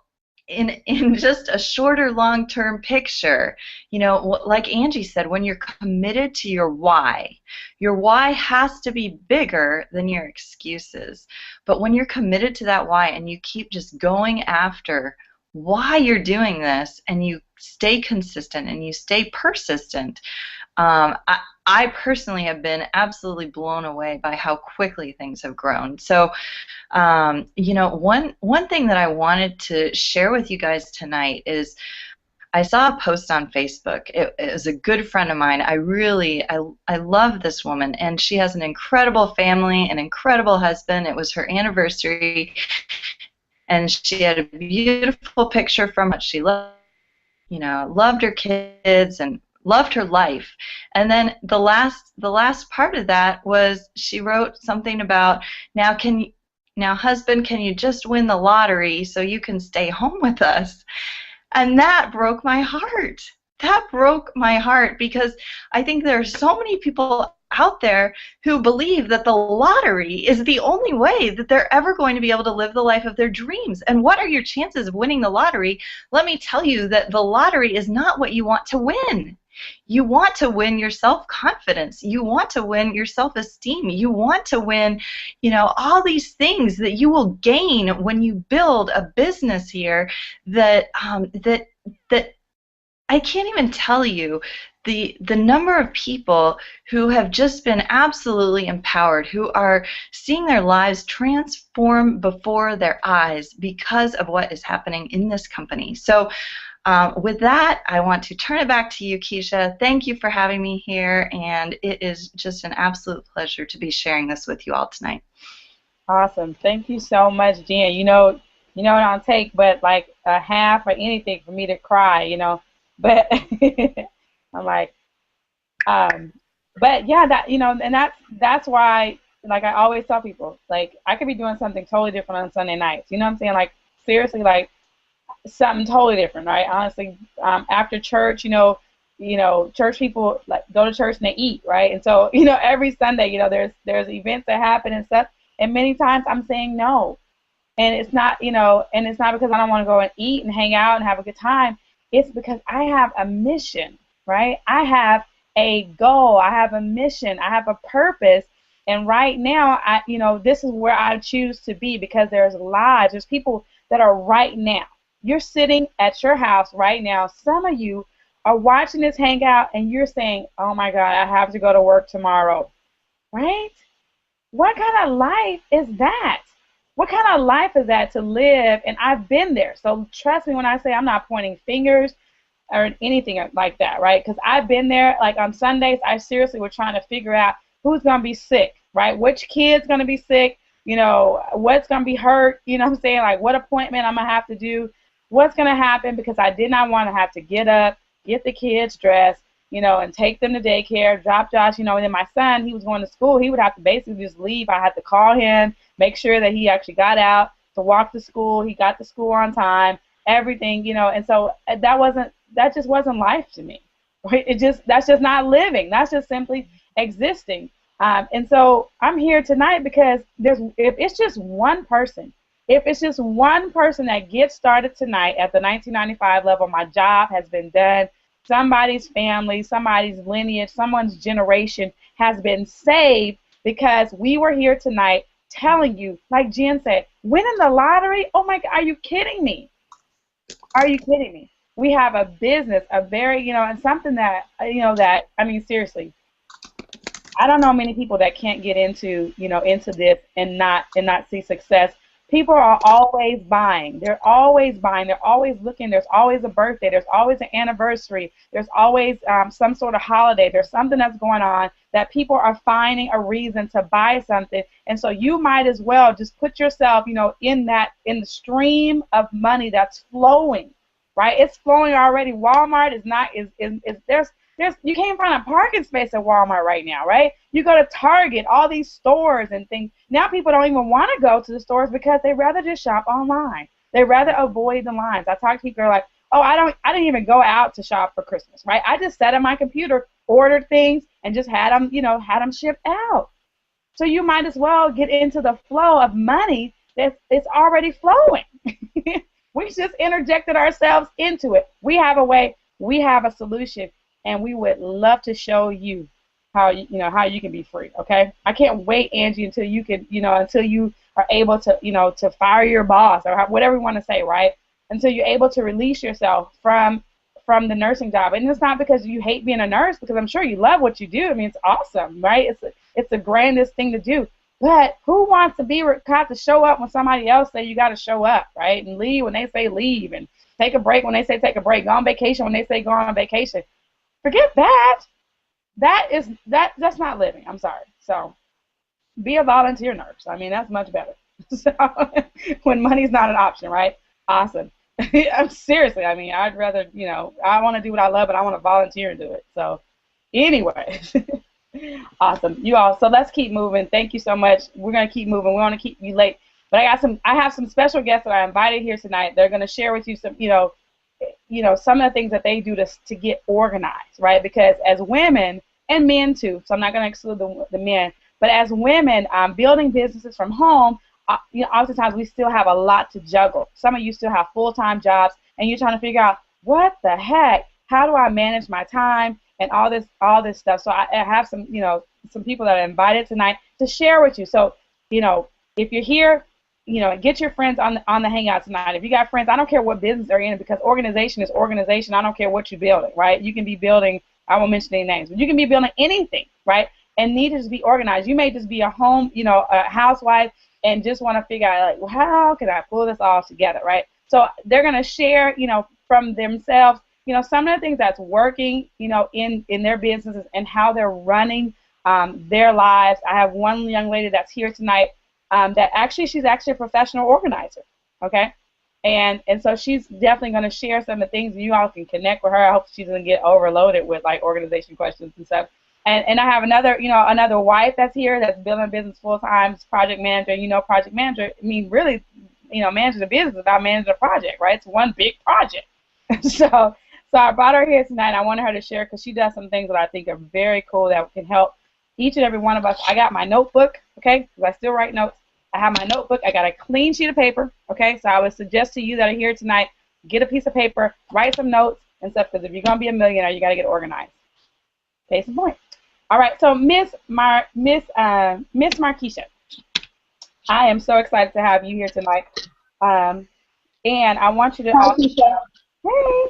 in just a shorter long-term picture, you know, like Angie said, when you're committed to your why has to be bigger than your excuses. But when you're committed to that why and you keep just going after why you're doing this and you stay consistent and you stay persistent, I personally have been absolutely blown away by how quickly things have grown. So, you know, one thing that I wanted to share with you guys tonight is I saw a post on Facebook. It was a good friend of mine. I love this woman, and she has an incredible family, an incredible husband. It was her anniversary, and she had a beautiful picture from what she loved. You know, loved her kids and loved her life. And then the last part of that was she wrote something about, now husband, can you just win the lottery so you can stay home with us? And that broke my heart. That broke my heart, because I think there are so many people out there who believe that the lottery is the only way that they're ever going to be able to live the life of their dreams. And what are your chances of winning the lottery? Let me tell you that the lottery is not what you want to win. You want to win your self-confidence. You want to win your self-esteem. You want to win, you know, all these things that you will gain when you build a business here that I can't even tell you the number of people who have just been absolutely empowered, who are seeing their lives transform before their eyes because of what is happening in this company. So with that, I want to turn it back to you, Keisha. Thank you for having me here, and it is just an absolute pleasure to be sharing this with you all tonight. Awesome. Thank you so much, Jen. You know, it don't take but like a half or anything for me to cry, you know. But I'm like, but yeah, that, you know, and that's why, like, I always tell people, like, I could be doing something totally different on Sunday nights. You know what I'm saying? Like, seriously, like, something totally different, right? Honestly, after church, you know, church people like go to church and they eat, right? And so, you know, every Sunday, you know, there's events that happen and stuff, and many times I'm saying no, and it's not, you know, and it's not because I don't want to go and eat and hang out and have a good time. It's because I have a mission, right? I have a goal. I have a mission. I have a purpose. And right now, you know, this is where I choose to be, because there's lives. There's people that are right now. You're sitting at your house right now. Some of you are watching this hangout and you're saying, oh my God, I have to go to work tomorrow, right? What kind of life is that? What kind of life is that to live? And I've been there. So trust me when I say I'm not pointing fingers or anything like that, right? Because I've been there. Like on Sundays, I seriously was trying to figure out who's going to be sick, right? Which kid's going to be sick? You know, what's going to be hurt? You know what I'm saying? Like what appointment I'm going to have to do? What's going to happen? Because I did not want to have to get up, get the kids dressed, and take them to daycare, drop Josh, and then my son, he was going to school. He would have to basically just leave. I had to call him, make sure that he actually got out to walk to school. He got to school on time, everything, and so that just wasn't life to me. Right? That's just not living. That's just simply existing. And so I'm here tonight because if it's just one person that gets started tonight at the 1995 level, my job has been done. Somebody's family, somebody's lineage, someone's generation has been saved because we were here tonight telling you, like Jen said, winning the lottery? Oh my God, are you kidding me? Are you kidding me? We have a business, a very, and something that, seriously, I don't know many people that can't get into this and not see success. People are always buying. They're always buying. They're always looking. There's always a birthday. There's always an anniversary. There's always some sort of holiday. There's something that's going on that people are finding a reason to buy something. And so you might as well just put yourself, in the stream of money that's flowing, right? It's flowing already. Walmart you can't find a parking space at Walmart right now, right? You go to Target, all these stores and things. Now people don't even want to go to the stores because they rather just shop online. They rather avoid the lines. I talk to people like, oh, I didn't even go out to shop for Christmas, right? I just sat on my computer, ordered things, and just had them shipped out. So you might as well get into the flow of money it's already flowing. We just interjected ourselves into it. We have a way. We have a solution. And we would love to show you how you can be free. Okay, I can't wait, Angie, until you are able to to fire your boss or whatever you want to say, right? Until you're able to release yourself from the nursing job. And it's not because you hate being a nurse, because I'm sure you love what you do. I mean, it's awesome, right? It's the grandest thing to do. But who wants to be caught to show up when somebody else say you got to show up, right? And leave when they say leave, and take a break when they say take a break, go on vacation when they say go on vacation. Forget that. That's not living. I'm sorry. So be a volunteer nurse. I mean, that's much better. So when money's not an option, right? Awesome. I'm seriously. I mean, I'd rather, I want to do what I love, but I want to volunteer and do it. So anyway, awesome. You all. So let's keep moving. Thank you so much. We're gonna keep moving. We want to keep you late, but I have some special guests that I invited here tonight. They're gonna share with you some, some of the things that they do to get organized, right? Because as women, and men too, so I'm not going to exclude the men, but as women, building businesses from home, oftentimes we still have a lot to juggle. Some of you still have full-time jobs, and you're trying to figure out, what the heck? How do I manage my time and all this stuff? So I have some, some people that I invited tonight to share with you. So, if you're here, get your friends on the Hangout tonight. If you got friends, I don't care what business they're in, because organization is organization. I don't care what you're building, right? You can be building, I won't mention any names, but you can be building anything, right? And need to just be organized. You may just be a home, a housewife, and just want to figure out, like, well, how can I pull this all together, right? So they're going to share, from themselves, some of the things that's working, in their businesses and how they're running their lives. I have one young lady that's here tonight. She's actually a professional organizer, okay? And so she's definitely going to share some of the things, and you all can connect with her. I hope she doesn't get overloaded with, like, organization questions and stuff. And I have another wife that's here that's building a business full-time, project manager. Project manager, I mean, really, managing a business is about managing a project, right? It's one big project. So I brought her here tonight. I wanted her to share because she does some things that I think are very cool that can help each and every one of us. I got my notebook, okay, because I still write notes. I have my notebook. I got a clean sheet of paper, okay? So I would suggest to you that are here tonight, get a piece of paper, write some notes and stuff, because if you're going to be a millionaire, you got to get organized. Case in point. All right, so Miss Markeisha, I am so excited to have you here tonight. And I want you to also, hey,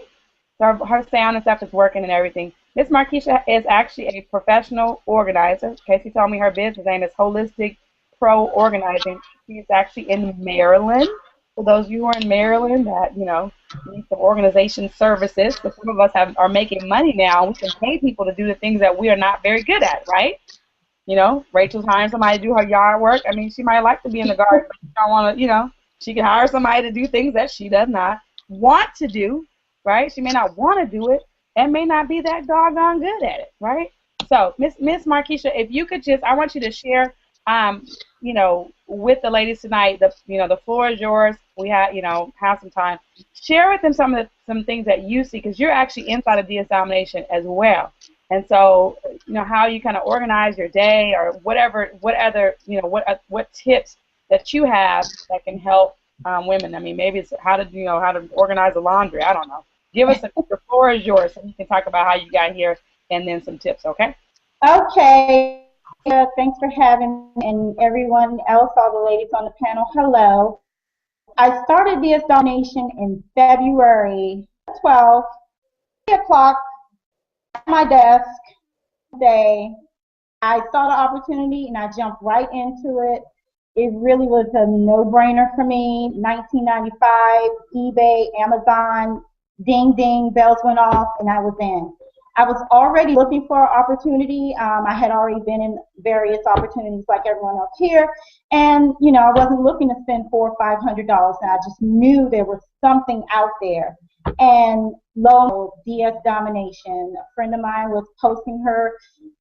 so her sound and stuff is working and everything. Miss Markeisha is actually a professional organizer. Casey told me her business name is Holistic Pro Organizing. She's actually in Maryland. For those of you who are in Maryland that, need some organization services, but some of us are making money now. We can pay people to do the things that we are not very good at, right? Rachel's hiring somebody to do her yard work. I mean, she might like to be in the garden, but she don't want to, she can hire somebody to do things that she does not want to do, right? She may not want to do it, and may not be that doggone good at it, right? So, Miss Markeisha, if you could just, I want you to share, you know, with the ladies tonight. The floor is yours. We have some time. Share with them some things that you see, because you're actually inside of DS Domination as well. And so, how you kind of organize your day, or whatever, what tips that you have that can help women. I mean, maybe it's how to organize the laundry. I don't know. Give us the floor is yours, so you can talk about how you got here, and then some tips. Okay. Okay. Thanks for having me, and everyone else, all the ladies on the panel. Hello. I started DS Domination in February 12th, 3 o'clock at my desk today. I saw the opportunity and I jumped right into it. It really was a no-brainer for me. 1995, eBay, Amazon, ding, ding, bells went off, and I was in. I was already looking for an opportunity. I had already been in various opportunities like everyone else here, and I wasn't looking to spend $400 or $500, and I just knew there was something out there. And lo, DS Domination. A friend of mine was posting her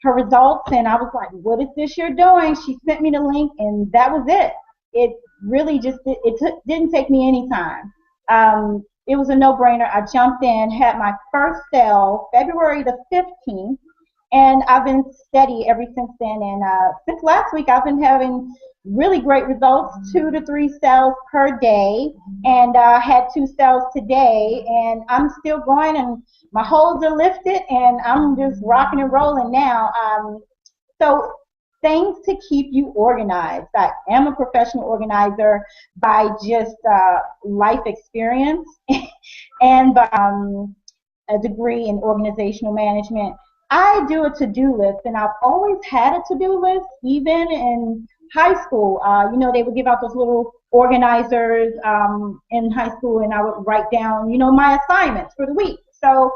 results, and I was like, "What is this you're doing?" She sent me the link, and that was it. It really just didn't take me any time. It was a no-brainer. I jumped in, had my first sale February the 15th, and I've been steady ever since then. And since last week, I've been having really great results, 2 to 3 sales per day, and had 2 sales today, and I'm still going, and my holds are lifted, and I'm just rocking and rolling now. So things to keep you organized. I am a professional organizer by just life experience and by a degree in organizational management. I do a to-do list, and I've always had a to-do list, even in high school. They would give out those little organizers in high school, and I would write down, my assignments for the week. So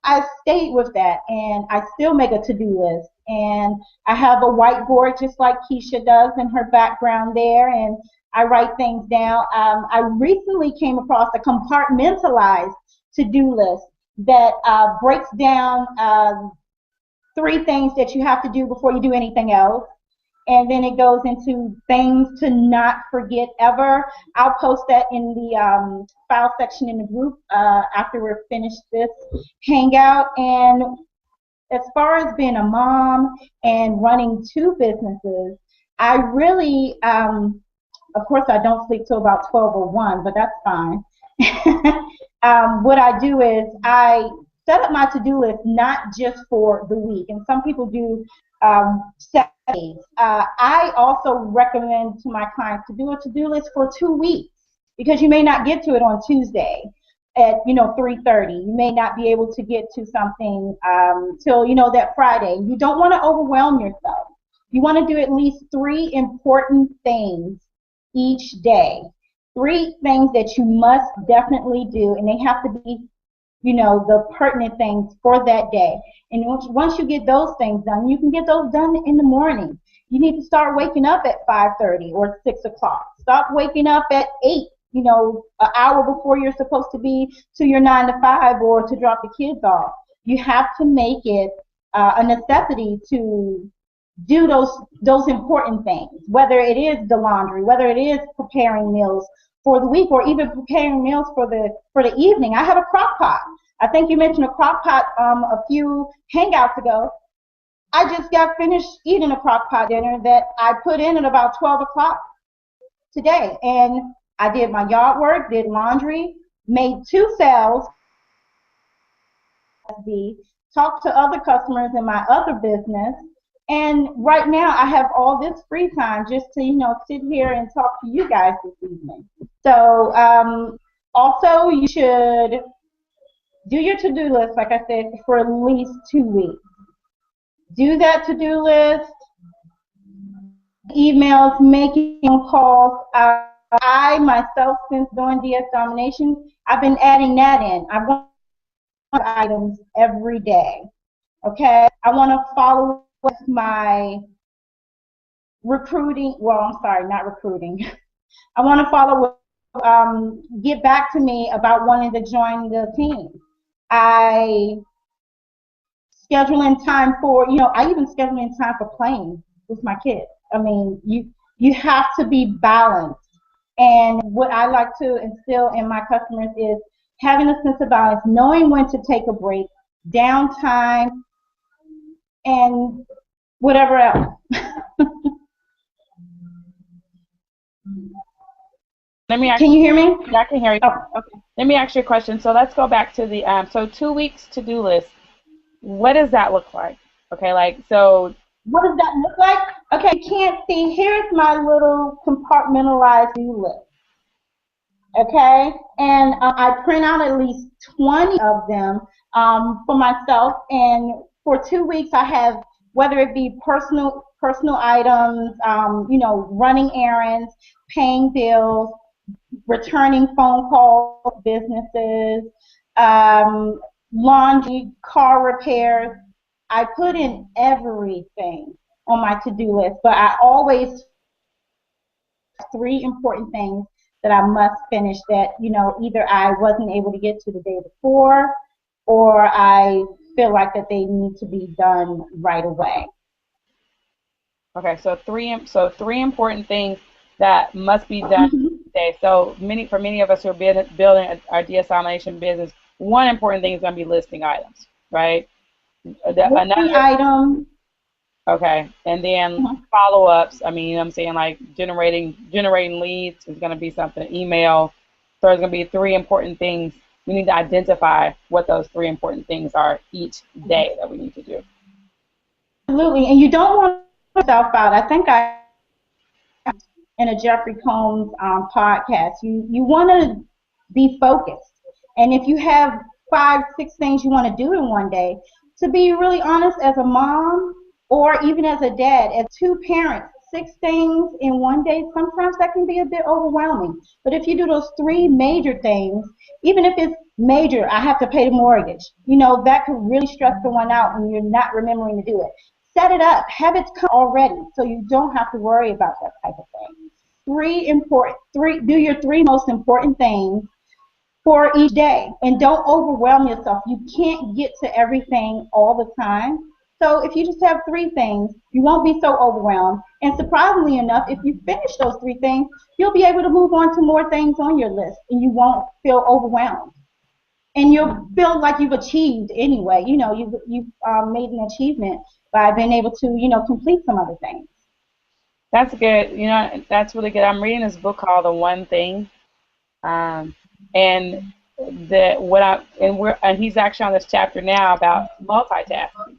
I stayed with that, and I still make a to-do list. And I have a whiteboard just like Keisha does in her background there, and I write things down. I recently came across a compartmentalized to-do list that breaks down 3 things that you have to do before you do anything else. And then it goes into things to not forget ever. I'll post that in the file section in the group after we're finished this hangout. And as far as being a mom and running 2 businesses, I really, of course, I don't sleep till about 12 or 1, but that's fine. What I do is I set up my to-do list not just for the week, and some people do 7 days. I also recommend to my clients to do a to-do list for 2 weeks, because you may not get to it on Tuesday at 3:30. You may not be able to get to something till that Friday. You don't want to overwhelm yourself. You want to do at least 3 important things each day. 3 things that you must definitely do, and they have to be the pertinent things for that day. And once you get those things done, you can get those done in the morning. You need to start waking up at 5:30 or 6 o'clock. Stop waking up at 8, an hour before you're supposed to be to your 9 to 5 or to drop the kids off. You have to make it a necessity to do those important things, whether it is the laundry, whether it is preparing meals for the week, or even preparing meals for the evening. I have a crock pot. I think you mentioned a crock pot a few hangouts ago. I just got finished eating a crock pot dinner that I put in at about 12 o'clock today. And I did my yard work, did laundry, made 2 sales, talked to other customers in my other business. And right now I have all this free time just to, sit here and talk to you guys this evening. So also you should do your to-do list, like I said, for at least 2 weeks. Do that to-do list, emails, making calls. I myself, since doing DS Domination, I've been adding that in. I want items every day. Okay? I want to follow with my recruiting. Well, I'm sorry, not recruiting. I want to follow with, get back to me about wanting to join the team. I scheduling time for, I even scheduling time for playing with my kids. I mean, you have to be balanced. And what I like to instill in my customers is having a sense of balance, knowing when to take a break, downtime, and whatever else. Can you hear me? Yeah, I can hear you. Oh, okay. Let me ask you a question. So let's go back to the so 2 weeks to-do list. What does that look like? Okay, so. What does that look like? Okay, you can't see. Here's my little compartmentalized to-do list. Okay, and I print out at least 20 of them for myself. And for 2 weeks, I have, whether it be personal items, running errands, paying bills, returning phone calls, businesses, laundry, car repairs. I put in everything on my to-do list, but I always have 3 important things that I must finish that, either I wasn't able to get to the day before, or I feel like that they need to be done right away. Okay, so three important things that must be done today. So for many of us who are building our Domination business, one important thing is going to be listing items, right? Listing items. Okay, and then follow-ups. I mean, I'm saying like generating leads is going to be something. Email. So there's going to be 3 important things. We need to identify what those 3 important things are each day that we need to do. Absolutely, and you don't want to put yourself out. I think in a Jeffrey Combs podcast, you want to be focused, and if you have 5, 6 things you want to do in one day, to be really honest, as a mom or even as a dad, as 2 parents, 6 things in one day, sometimes that can be a bit overwhelming. But if you do those 3 major things, even if it's major, I have to pay the mortgage, that could really stress someone out when you're not remembering to do it. Set it up, have it come already, so you don't have to worry about that type of thing. Do your 3 most important things for each day, and don't overwhelm yourself. You can't get to everything all the time. So if you just have 3 things, you won't be so overwhelmed. And surprisingly enough, if you finish those 3 things, you'll be able to move on to more things on your list, and you won't feel overwhelmed. And you'll feel like you've achieved anyway. You've made an achievement by being able to, complete some other things. That's good. That's really good. I'm reading this book called The One Thing, and he's actually on this chapter now about multitasking.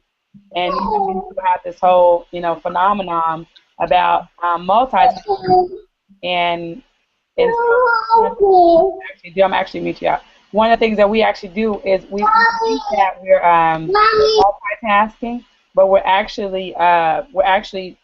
And we have this whole, phenomenon about multitasking. And so I'm actually mute you out. One of the things that we actually do is we think that we're multitasking, but we're actually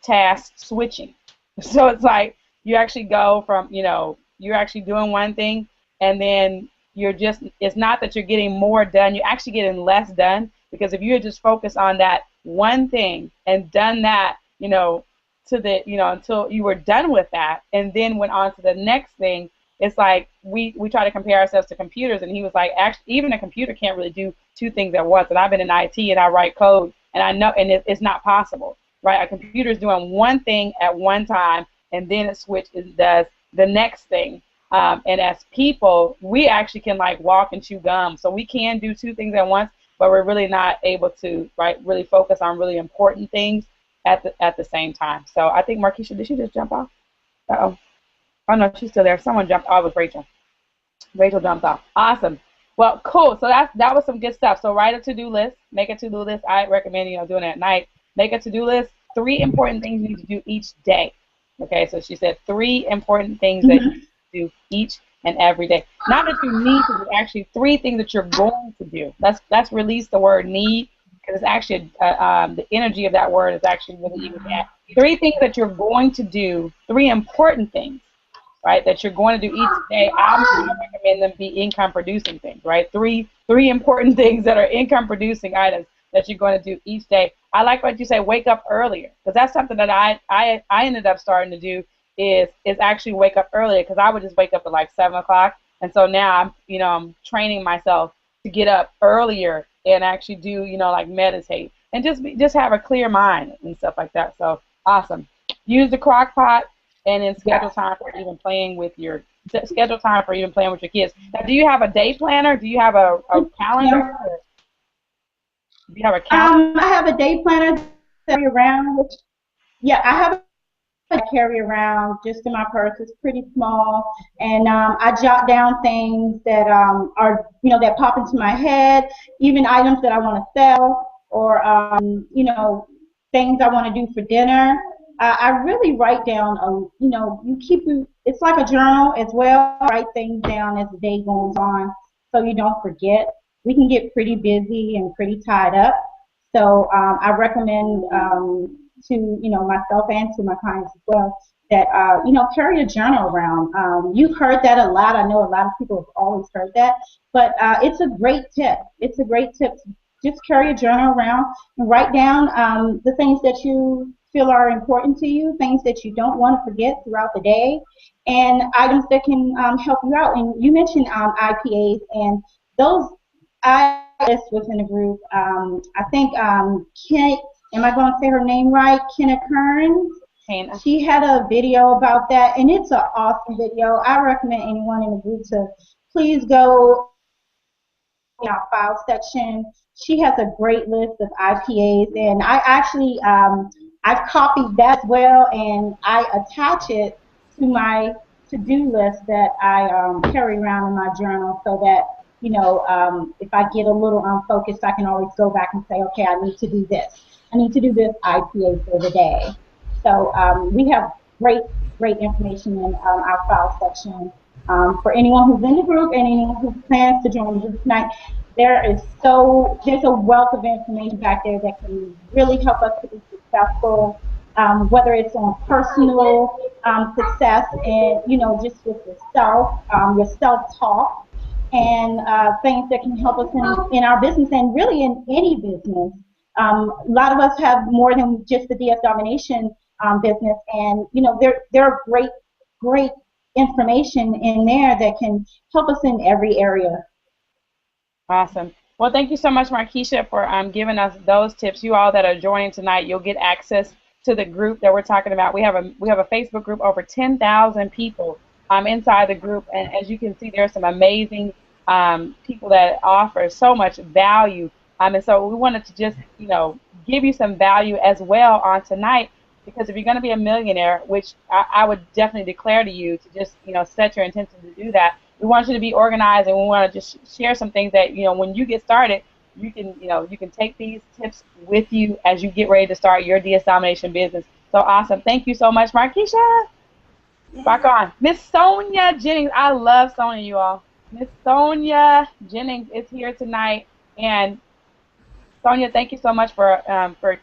task switching. So it's like you actually go from, you're actually doing one thing, and then it's not that you're getting more done, you're actually getting less done, because if you had just focused on that one thing and done that, until you were done with that, and then went on to the next thing, it's like we try to compare ourselves to computers, and he was like, actually, even a computer can't really do 2 things at once. And I've been in IT, and I write code, and I know, and it's not possible, right? A computer is doing one thing at one time, and then it switches and does the next thing. And as people, we actually can like walk and chew gum, so we can do 2 things at once, but we're really not able to, really focus on really important things at the same time. So I think Markeisha, did she just jump off? Uh-oh. Oh, no, she's still there. Someone jumped. Oh, it was Rachel. Rachel jumped off. Awesome. Well, cool. So that was some good stuff. So write a to-do list. Make a to-do list. I recommend, doing it at night. Make a to-do list. 3 important things you need to do each day. Okay, so she said 3 important things that you need to do each and every day. Not that you need to do, actually 3 things that you're going to do. Let's release the word need, because it's actually the energy of that word is actually really even that. 3 things that you're going to do, 3 important things, right, that you're going to do each day. I recommend them be income-producing things, right? 3 important things that are income-producing items that you're going to do each day. I like what you say, wake up earlier, because that's something that I ended up starting to do is actually wake up earlier, because I would just wake up at like 7 o'clock, and so now I'm training myself to get up earlier and actually do, like meditate and just have a clear mind and stuff like that. So awesome. Use the crock pot and then schedule time for even playing with your kids. Now, do you have a day planner? Do you have a calendar? Do you have a calendar? I have a day planner that I carry around. I have a carry around just in my purse. It's pretty small, and I jot down things that are that pop into my head, even items that I want to sell, or things I want to do for dinner. I really write down. It's like a journal as well. Write things down as the day goes on, so you don't forget. We can get pretty busy and pretty tied up, so I recommend to myself and to my clients as well that carry a journal around. You've heard that a lot. I know a lot of people have always heard that, but it's a great tip. It's a great tip to just carry a journal around and write down the things that you feel are important to you, things that you don't want to forget throughout the day, and items that can help you out. And you mentioned IPAs, and those I was in a group. I think Ken, am I going to say her name right? Kenna Kearns. She had a video about that, and it's an awesome video. I recommend anyone in the group to please go in our file section. She has a great list of IPAs, and I actually I've copied that as well, and I attach it to my to-do list that I carry around in my journal, so that if I get a little unfocused, I can always go back and say, okay, I need to do this. I need to do this IPA for the day. So we have great information in our file section. For anyone who's in the group and anyone who plans to join the group tonight, there's a wealth of information back there that can really help us to be successful, whether it's on personal success and, just with yourself, your self-talk, and things that can help us in our business and really in any business. A lot of us have more than just the DS Domination business, and there are great information in there that can help us in every area. Awesome. Well, thank you so much, Markeisha, for giving us those tips. You all that are joining tonight, you'll get access to the group that we're talking about. We have a Facebook group, over 10,000 people inside the group, and as you can see, there are some amazing people that offer so much value. And so we wanted to just, give you some value as well on tonight, because if you're going to be a millionaire, which I would definitely declare to you to just, set your intention to do that, we want you to be organized, and we want to just share some things that, when you get started, you can take these tips with you as you get ready to start your DS Domination business. So awesome. Thank you so much, Markeisha. Rock on. Miss Sonia Jennings. I love Sonia, you all. Miss Sonia Jennings is here tonight, and Sonia, thank you so much for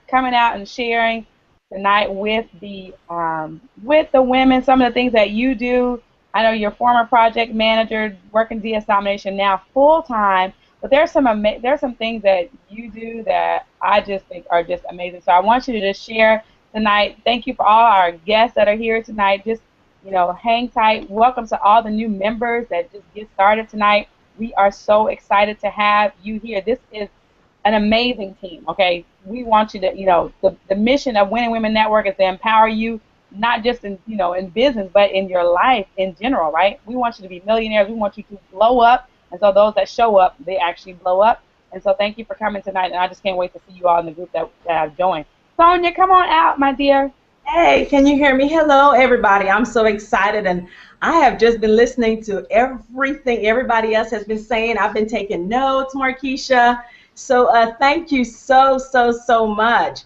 coming out and sharing tonight with the women some of the things that you do. I know you're a former project manager working DS Domination now full time, but there's some things that you do that I just think are just amazing. So I want you to just share tonight. Thank you for all our guests that are here tonight. Just hang tight. Welcome to all the new members that just get started tonight. We are so excited to have you here. This is an amazing team, okay? We want you to, the mission of Winning Women Network is to empower you, not just in, in business, but in your life in general, right? We want you to be millionaires. We want you to blow up. And so those that show up, they actually blow up. And so thank you for coming tonight. And I just can't wait to see you all in the group that I've joined. Sonia, come on out, my dear. Hey, can you hear me? Hello, everybody. I'm so excited, and I have just been listening to everything everybody else has been saying. I've been taking notes, Markeisha. So thank you so much.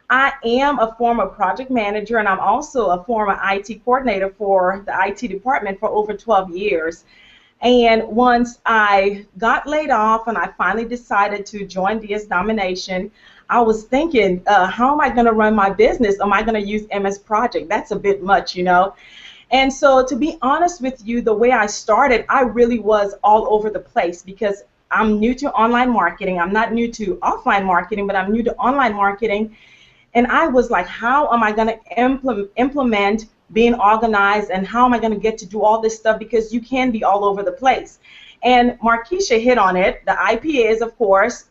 I am a former project manager, and I'm also a former IT coordinator for the IT department for over 12 years. And once I got laid off and I finally decided to join DS Domination, I was thinking, how am I going to run my business? Am I going to use MS Project? That's a bit much, And so to be honest with you, the way I started, I really was all over the place, because I'm new to online marketing. I'm not new to offline marketing, but I'm new to online marketing. And I was like, how am I going to implement being organized, and how am I going to get to do all this stuff, because you can be all over the place. And Markeisha hit on it. The IPAs, of course.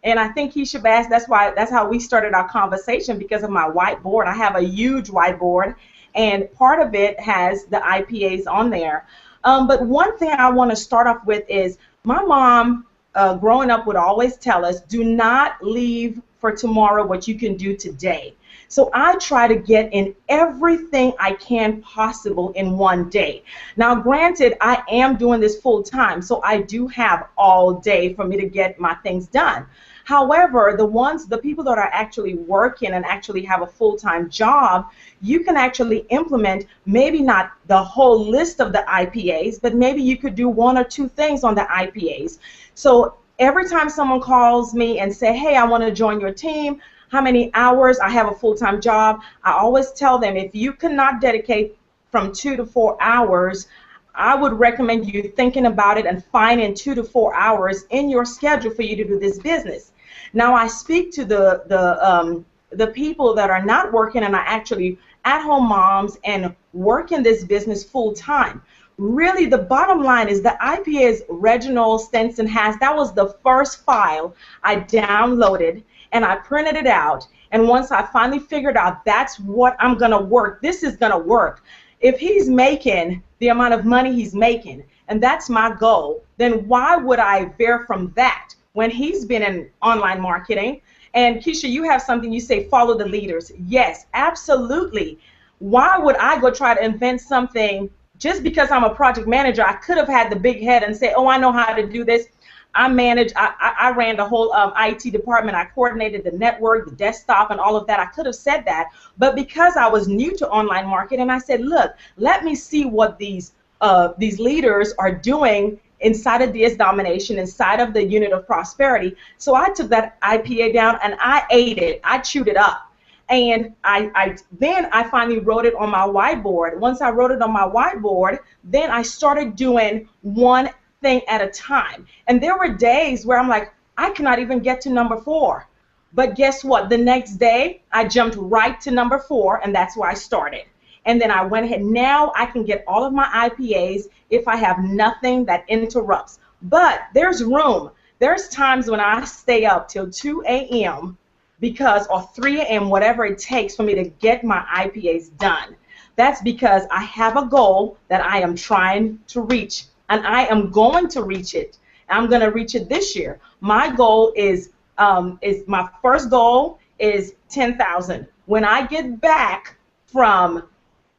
And I think Keisha Bass, that's how we started our conversation, because of my whiteboard. I have a huge whiteboard, and part of it has the IPAs on there. But one thing I want to start off with is my mom, growing up, would always tell us, do not leave for tomorrow what you can do today. So I try to get in everything I can possible in one day. Now, granted, I am doing this full time, so I do have all day for me to get my things done. However, the people that are actually working and actually have a full-time job, you can actually implement maybe not the whole list of the IPAs, but maybe you could do one or two things on the IPAs. So every time someone calls me and say, hey, I want to join your team, how many hours? I have a full-time job. I always tell them, if you cannot dedicate from 2 to 4 hours, I would recommend you thinking about it and finding 2 to 4 hours in your schedule for you to do this business. Now, I speak to the people that are not working and are actually at-home moms and work in this business full-time. Really, the bottom line is the IPAs Reginald Stenson has, that was the first file I downloaded, and I printed it out. And once I finally figured out that's what I'm going to work, this is going to work. If he's making the amount of money he's making, and that's my goal, then why would I veer from that when he's been in online marketing? And Keisha, you have something, you say follow the leaders. Yes, absolutely. Why would I go try to invent something just because I'm a project manager? I could have had the big head and say, oh, I know how to do this. I ran the whole IT department. I coordinated the network, the desktop, and all of that. I could have said that. But because I was new to online marketing, I said, look, let me see what these leaders are doing inside of DS Domination, inside of the unit of prosperity. So I took that IPA down and I ate it. I chewed it up. And then I finally wrote it on my whiteboard. Once I wrote it on my whiteboard, then I started doing one thing at a time. And there were days where I'm like, I cannot even get to number 4. But guess what? The next day, I jumped right to number 4, and that's where I started. And then I went ahead. Now I can get all of my IPAs if I have nothing that interrupts. But there's room. There's times when I stay up till 2 a.m. or 3 a.m., whatever it takes for me to get my IPAs done. That's because I have a goal that I am trying to reach, and I am going to reach it. I'm going to reach it this year. My goal is my first goal is 10,000. When I get back from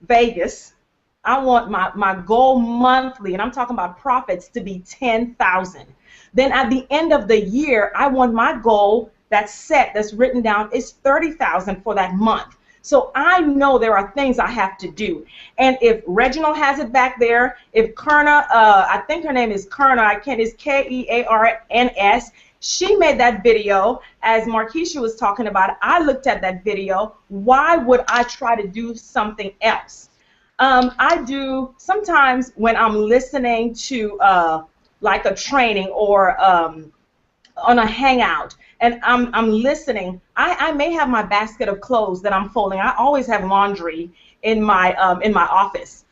Vegas, I want my goal monthly, and I'm talking about profits, to be 10,000. Then at the end of the year, I want my goal that's set, that's written down, is 30,000 for that month. So I know there are things I have to do. And if Reginald has it back there, if Kerna, I think her name is Kerna, is Kearns, she made that video, as Markeisha was talking about. I looked at that video. Why would I try to do something else? I do sometimes when I'm listening to like a training or on a hangout, and I'm listening, I may have my basket of clothes that I'm folding. I always have laundry in my office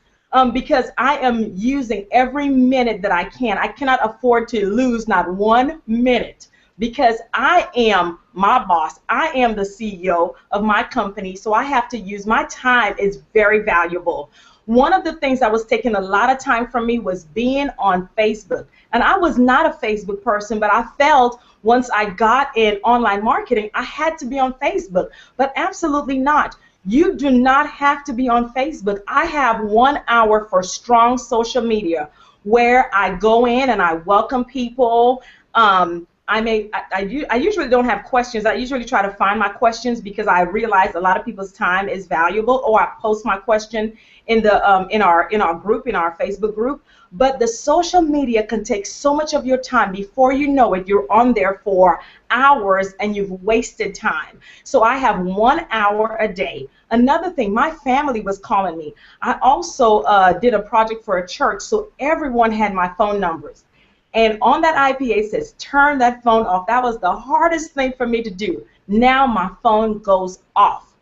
because I am using every minute that I can. I cannot afford to lose not 1 minute because I am my boss. I am the CEO of my company, so I have to use my time. Is very valuable. One of the things that was taking a lot of time from me was being on Facebook. And I was not a Facebook person, but I felt once I got in online marketing, I had to be on Facebook. But absolutely not. You do not have to be on Facebook. I have 1 hour for strong social media where I go in and I welcome people. I usually don't have questions. I usually try to find my questions because I realize a lot of people's time is valuable, or I post my question in the in our group, in our Facebook group. But the social media can take so much of your time. Before you know it, you're on there for hours and you've wasted time. So I have 1 hour a day. Another thing, my family was calling me. I also did a project for a church, so everyone had my phone numbers. And on that IPA it says, turn that phone off. That was the hardest thing for me to do. Now my phone goes off.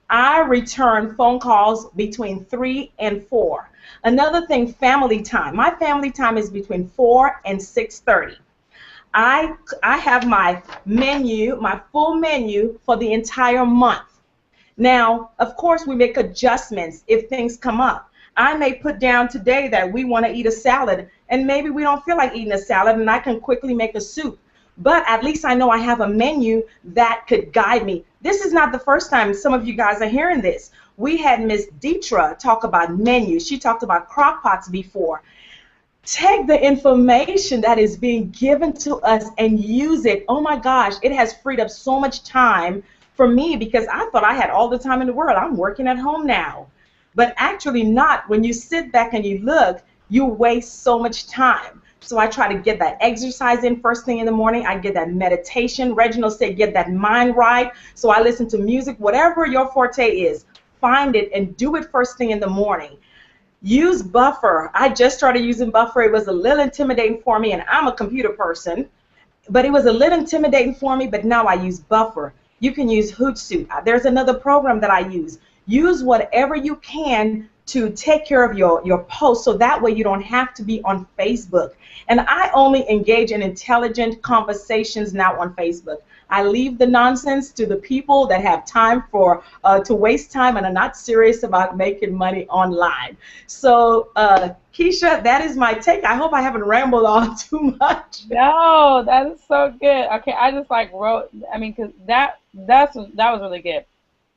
I return phone calls between 3 and 4. Another thing, family time. My family time is between 4 and 6:30. I have my menu, my full menu for the entire month. Now, of course, we make adjustments if things come up. I may put down today that we want to eat a salad, and maybe we don't feel like eating a salad, and I can quickly make a soup. But at least I know I have a menu that could guide me. This is not the first time some of you guys are hearing this. We had Miss Deetra talk about menus. She talked about crock pots before. Take the information that is being given to us and use it. Oh my gosh, it has freed up so much time for me because I thought I had all the time in the world. I'm working at home now. But actually not. When you sit back and you look, you waste so much time. So I try to get that exercise in first thing in the morning. I get that meditation. Reginald said get that mind right. So I listen to music. Whatever your forte is, find it and do it first thing in the morning. Use Buffer. I just started using Buffer. It was a little intimidating for me, and I'm a computer person. But it was a little intimidating for me, but now I use Buffer. You can use Hootsuite. There's another program that I use. Use whatever you can to take care of your posts so that way you don't have to be on Facebook. And I only engage in intelligent conversations now on Facebook. I leave the nonsense to the people that have time to waste time and are not serious about making money online. So, Keisha, that is my take. I hope I haven't rambled on too much. No, that is so good. Okay, I just wrote. I mean, because that was really good.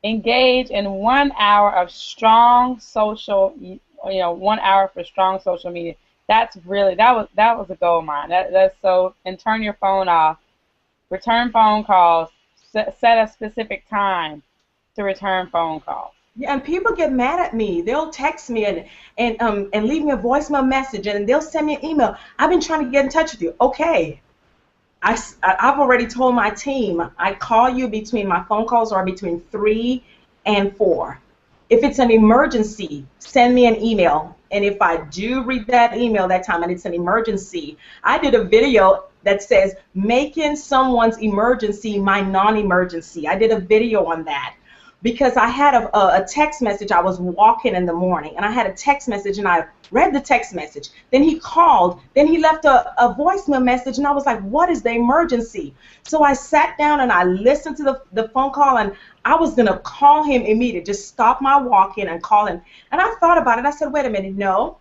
Engage in 1 hour of strong social, 1 hour for strong social media. That's really that was a goal of mine. That's so. And turn your phone off. Return phone calls. Set a specific time to return phone calls. Yeah, and people get mad at me. They'll text me and leave me a voicemail message, and they'll send me an email. I've been trying to get in touch with you. Okay. I've already told my team I call you between my phone calls are between 3 and 4. If it's an emergency, send me an email. And if I do read that email that time and it's an emergency, I did a video that says making someone's emergency my non-emergency. I did a video on that because I had a text message. I was walking in the morning and I had a text message and I read the text message. Then he called. Then he left a voicemail message and I was like, what is the emergency? So I sat down and I listened to the phone call and I was going to call him immediately. Just stop my walking and call him. And I thought about it. I said, wait a minute, no.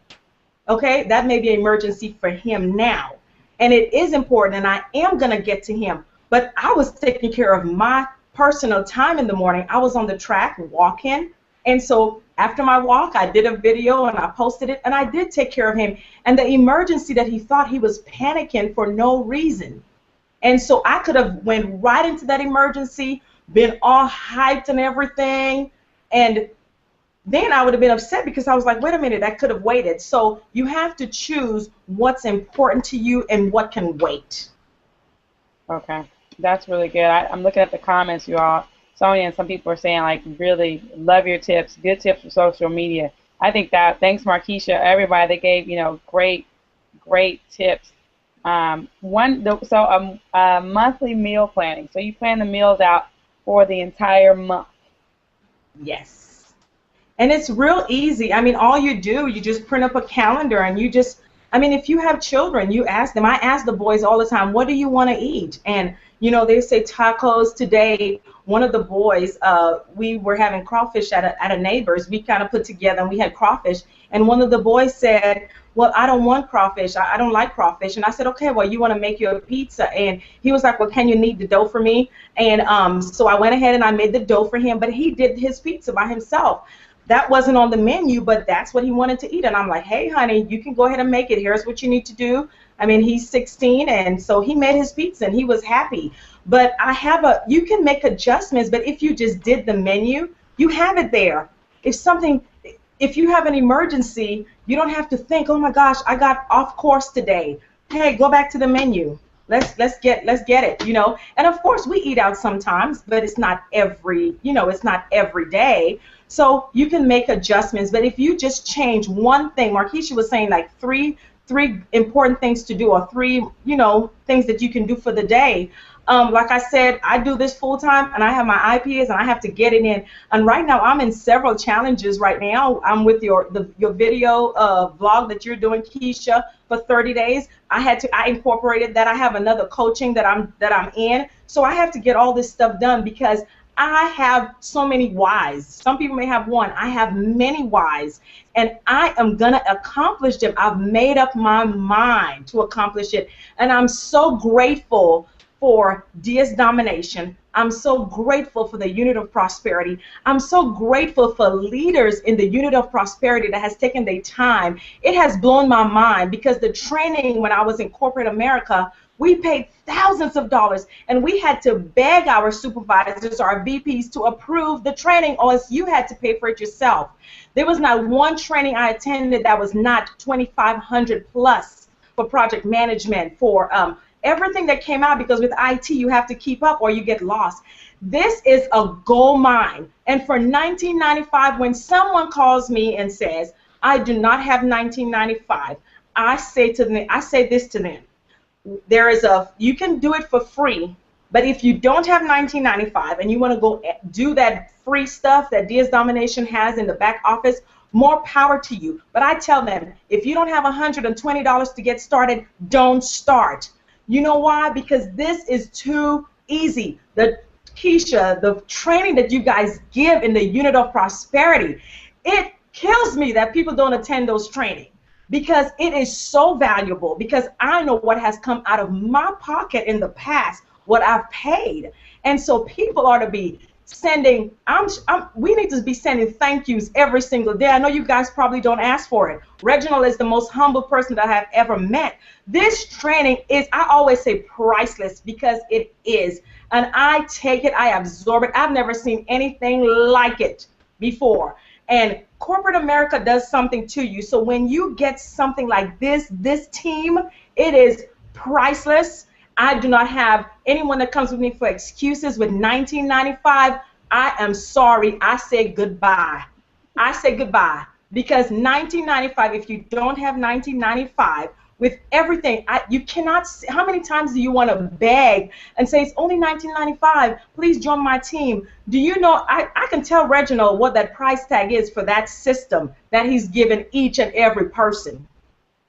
Okay, that may be an emergency for him now. And it is important and I am going to get to him. But I was taking care of my personal time in the morning. I was on the track walking. And so after my walk, I did a video and I posted it and I did take care of him. And the emergency that he thought he was panicking for no reason. And so I could have went right into that emergency, been all hyped and everything. And then I would have been upset because I was like, wait a minute, that could have waited. So you have to choose what's important to you and what can wait. Okay, that's really good. I'm looking at the comments, you all. Sonia and some people are saying, like, really love your tips, good tips for social media. I think that, thanks, Markeisha, everybody, they gave, great tips. Monthly meal planning. So you plan the meals out for the entire month. Yes. And it's real easy. I mean, all you do, you just print up a calendar and you just, if you have children, you ask them. I ask the boys all the time, what do you want to eat? And, they say tacos today. One of the boys, we were having crawfish at a neighbor's. We kind of put together and we had crawfish. And one of the boys said, well, I don't want crawfish. I don't like crawfish. And I said, okay, well, you want to make you a pizza. And he was like, well, can you knead the dough for me? And so I went ahead and I made the dough for him. But he did his pizza by himself. That wasn't on the menu, but that's what he wanted to eat. And I'm like, hey, honey, you can go ahead and make it. Here's what you need to do. He's 16, and so he made his pizza, and he was happy. But you can make adjustments, but if you just did the menu, you have it there. If you have an emergency, you don't have to think, oh my gosh, I got off course today. Hey, go back to the menu. Let's get it, And of course, we eat out sometimes, but it's not every day. So you can make adjustments, but if you just change one thing, Markeisha was saying like three important things to do, or three, things that you can do for the day. Like I said, I do this full time, and I have my IPAs, and I have to get it in. And right now, I'm in several challenges. Right now, I'm with your video vlog that you're doing, Keisha, for 30 days. I incorporated that. I have another coaching that I'm in. So I have to get all this stuff done because I have so many whys. Some people may have one. I have many whys, and I am going to accomplish them. I've made up my mind to accomplish it, and I'm so grateful for DS Domination. I'm so grateful for the Unit of Prosperity. I'm so grateful for leaders in the Unit of Prosperity that has taken their time. It has blown my mind because the training when I was in corporate America, we paid thousands of dollars, and we had to beg our supervisors, our VPs, to approve the training, or else you had to pay for it yourself. There was not one training I attended that was not $2,500 plus for project management, for everything that came out, because with IT you have to keep up or you get lost. This is a gold mine. And for $19.95, when someone calls me and says, I do not have $19.95, I say this to them. You can do it for free, but if you don't have $19.95 and you want to go do that free stuff that DS Domination has in the back office, more power to you. But I tell them, if you don't have $120 to get started, don't start. You know why? Because this is too easy. Keisha, the training that you guys give in the Unit of Prosperity, it kills me that people don't attend those trainings. Because it is so valuable, because I know what has come out of my pocket in the past, what I've paid. And so people ought to be sending, we need to be sending thank yous every single day. I know you guys probably don't ask for it. Reginald is the most humble person that I have ever met. This training is, I always say, priceless, because it is. And I take it, I absorb it. I've never seen anything like it before. And corporate America does something to you. So when you get something like this team, it is priceless. I do not have anyone that comes with me for excuses with $19.95. I am sorry. I say goodbye. I say goodbye. Because $19.95, if you don't have $19.95, with everything, you cannot, how many times do you want to beg and say, it's only $19.95, please join my team? Do you know, I can tell Reginald what that price tag is for that system that he's given each and every person.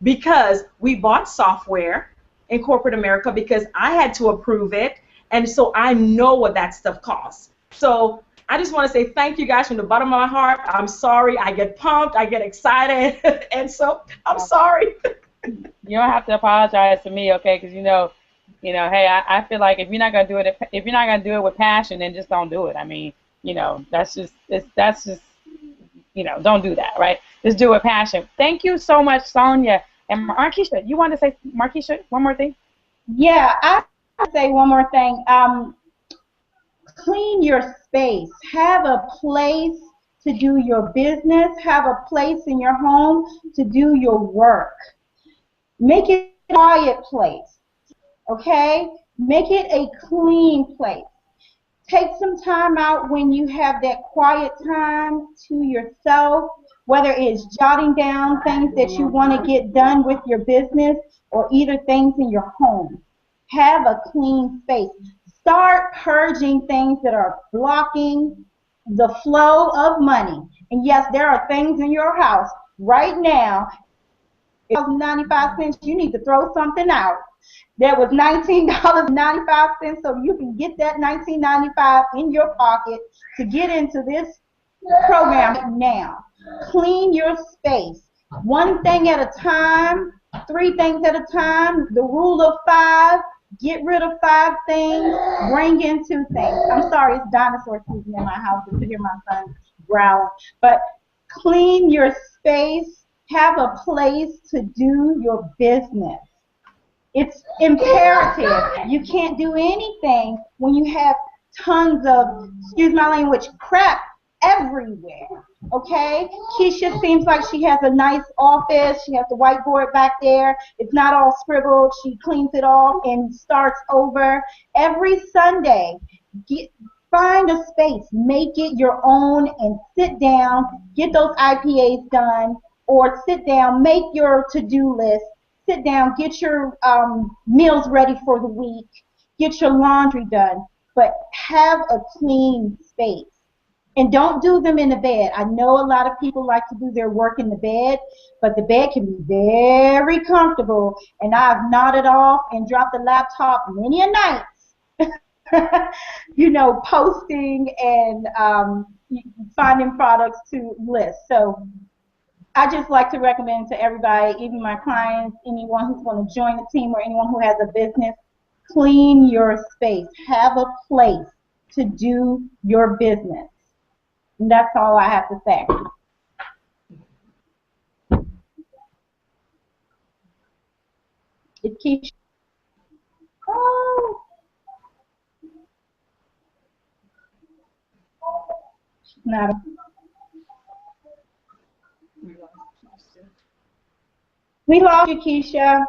Because we bought software in corporate America, because I had to approve it, and so I know what that stuff costs. So I just want to say thank you guys from the bottom of my heart. I'm sorry, I get pumped, I get excited, and so I'm sorry. You don't have to apologize to me, okay? Because hey, I feel like if you're not gonna do it with passion, then just don't do it. I mean, that's just don't do that, right? Just do it with passion. Thank you so much, Sonia. And Marquisha, you want to say, Marquisha, one more thing? Yeah, I want to say one more thing. Clean your space. Have a place to do your business. Have a place in your home to do your work. Make it a quiet place, okay? Make it a clean place. Take some time out when you have that quiet time to yourself, whether it's jotting down things that you want to get done with your business or either things in your home. Have a clean space. Start purging things that are blocking the flow of money. And yes, there are things in your house right now, $95, you need to throw something out. There was $19.95, so you can get that $19.95 in your pocket to get into this program now. Clean your space. One thing at a time, 3 things at a time, the rule of 5. Get rid of 5 things, bring in 2 things. I'm sorry, it's dinosaur season in my house. You can hear my son growling. But clean your space. Have a place to do your business. It's imperative. You can't do anything when you have tons of, excuse my language, crap everywhere. Okay? Keisha seems like she has a nice office. She has the whiteboard back there. It's not all scribbled. She cleans it all and starts over. Every Sunday, find a space. Make it your own and sit down. Get those IPAs done. Or sit down, make your to-do list, sit down, get your meals ready for the week, get your laundry done, but have a clean space. And don't do them in the bed. I know a lot of people like to do their work in the bed, but the bed can be very comfortable. And I've nodded off and dropped the laptop many a night, posting and finding products to list. So I just like to recommend to everybody, even my clients, anyone who's going to join the team or anyone who has a business, clean your space. Have a place to do your business. And that's all I have to say. It keeps. Oh. She's not. We lost you, Keisha.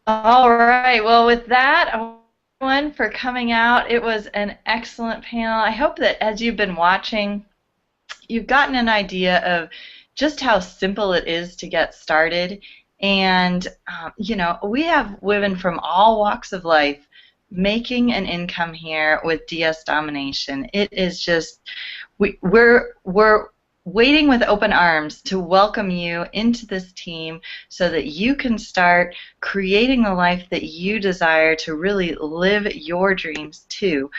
All right. Well, with that, everyone for coming out. It was an excellent panel. I hope that as you've been watching, you've gotten an idea of just how simple it is to get started. And, we have women from all walks of life making an income here with DS Domination. It is just, we're waiting with open arms to welcome you into this team so that you can start creating the life that you desire to really live your dreams too.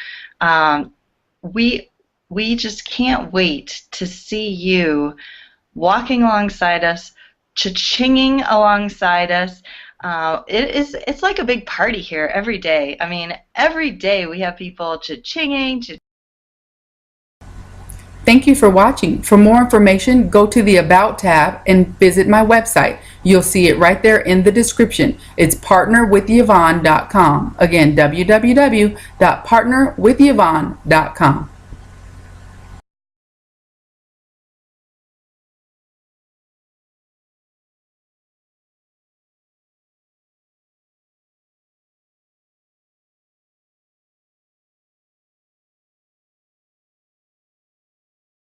We just can't wait to see you walking alongside us, cha-chinging alongside us. It's like a big party here every day. I mean, every day we have people cha-chinging. Thank you for watching. For more information, go to the About tab and visit my website. You'll see it right there in the description. It's partnerwithyvonne.com. Again, www.partnerwithyvonne.com.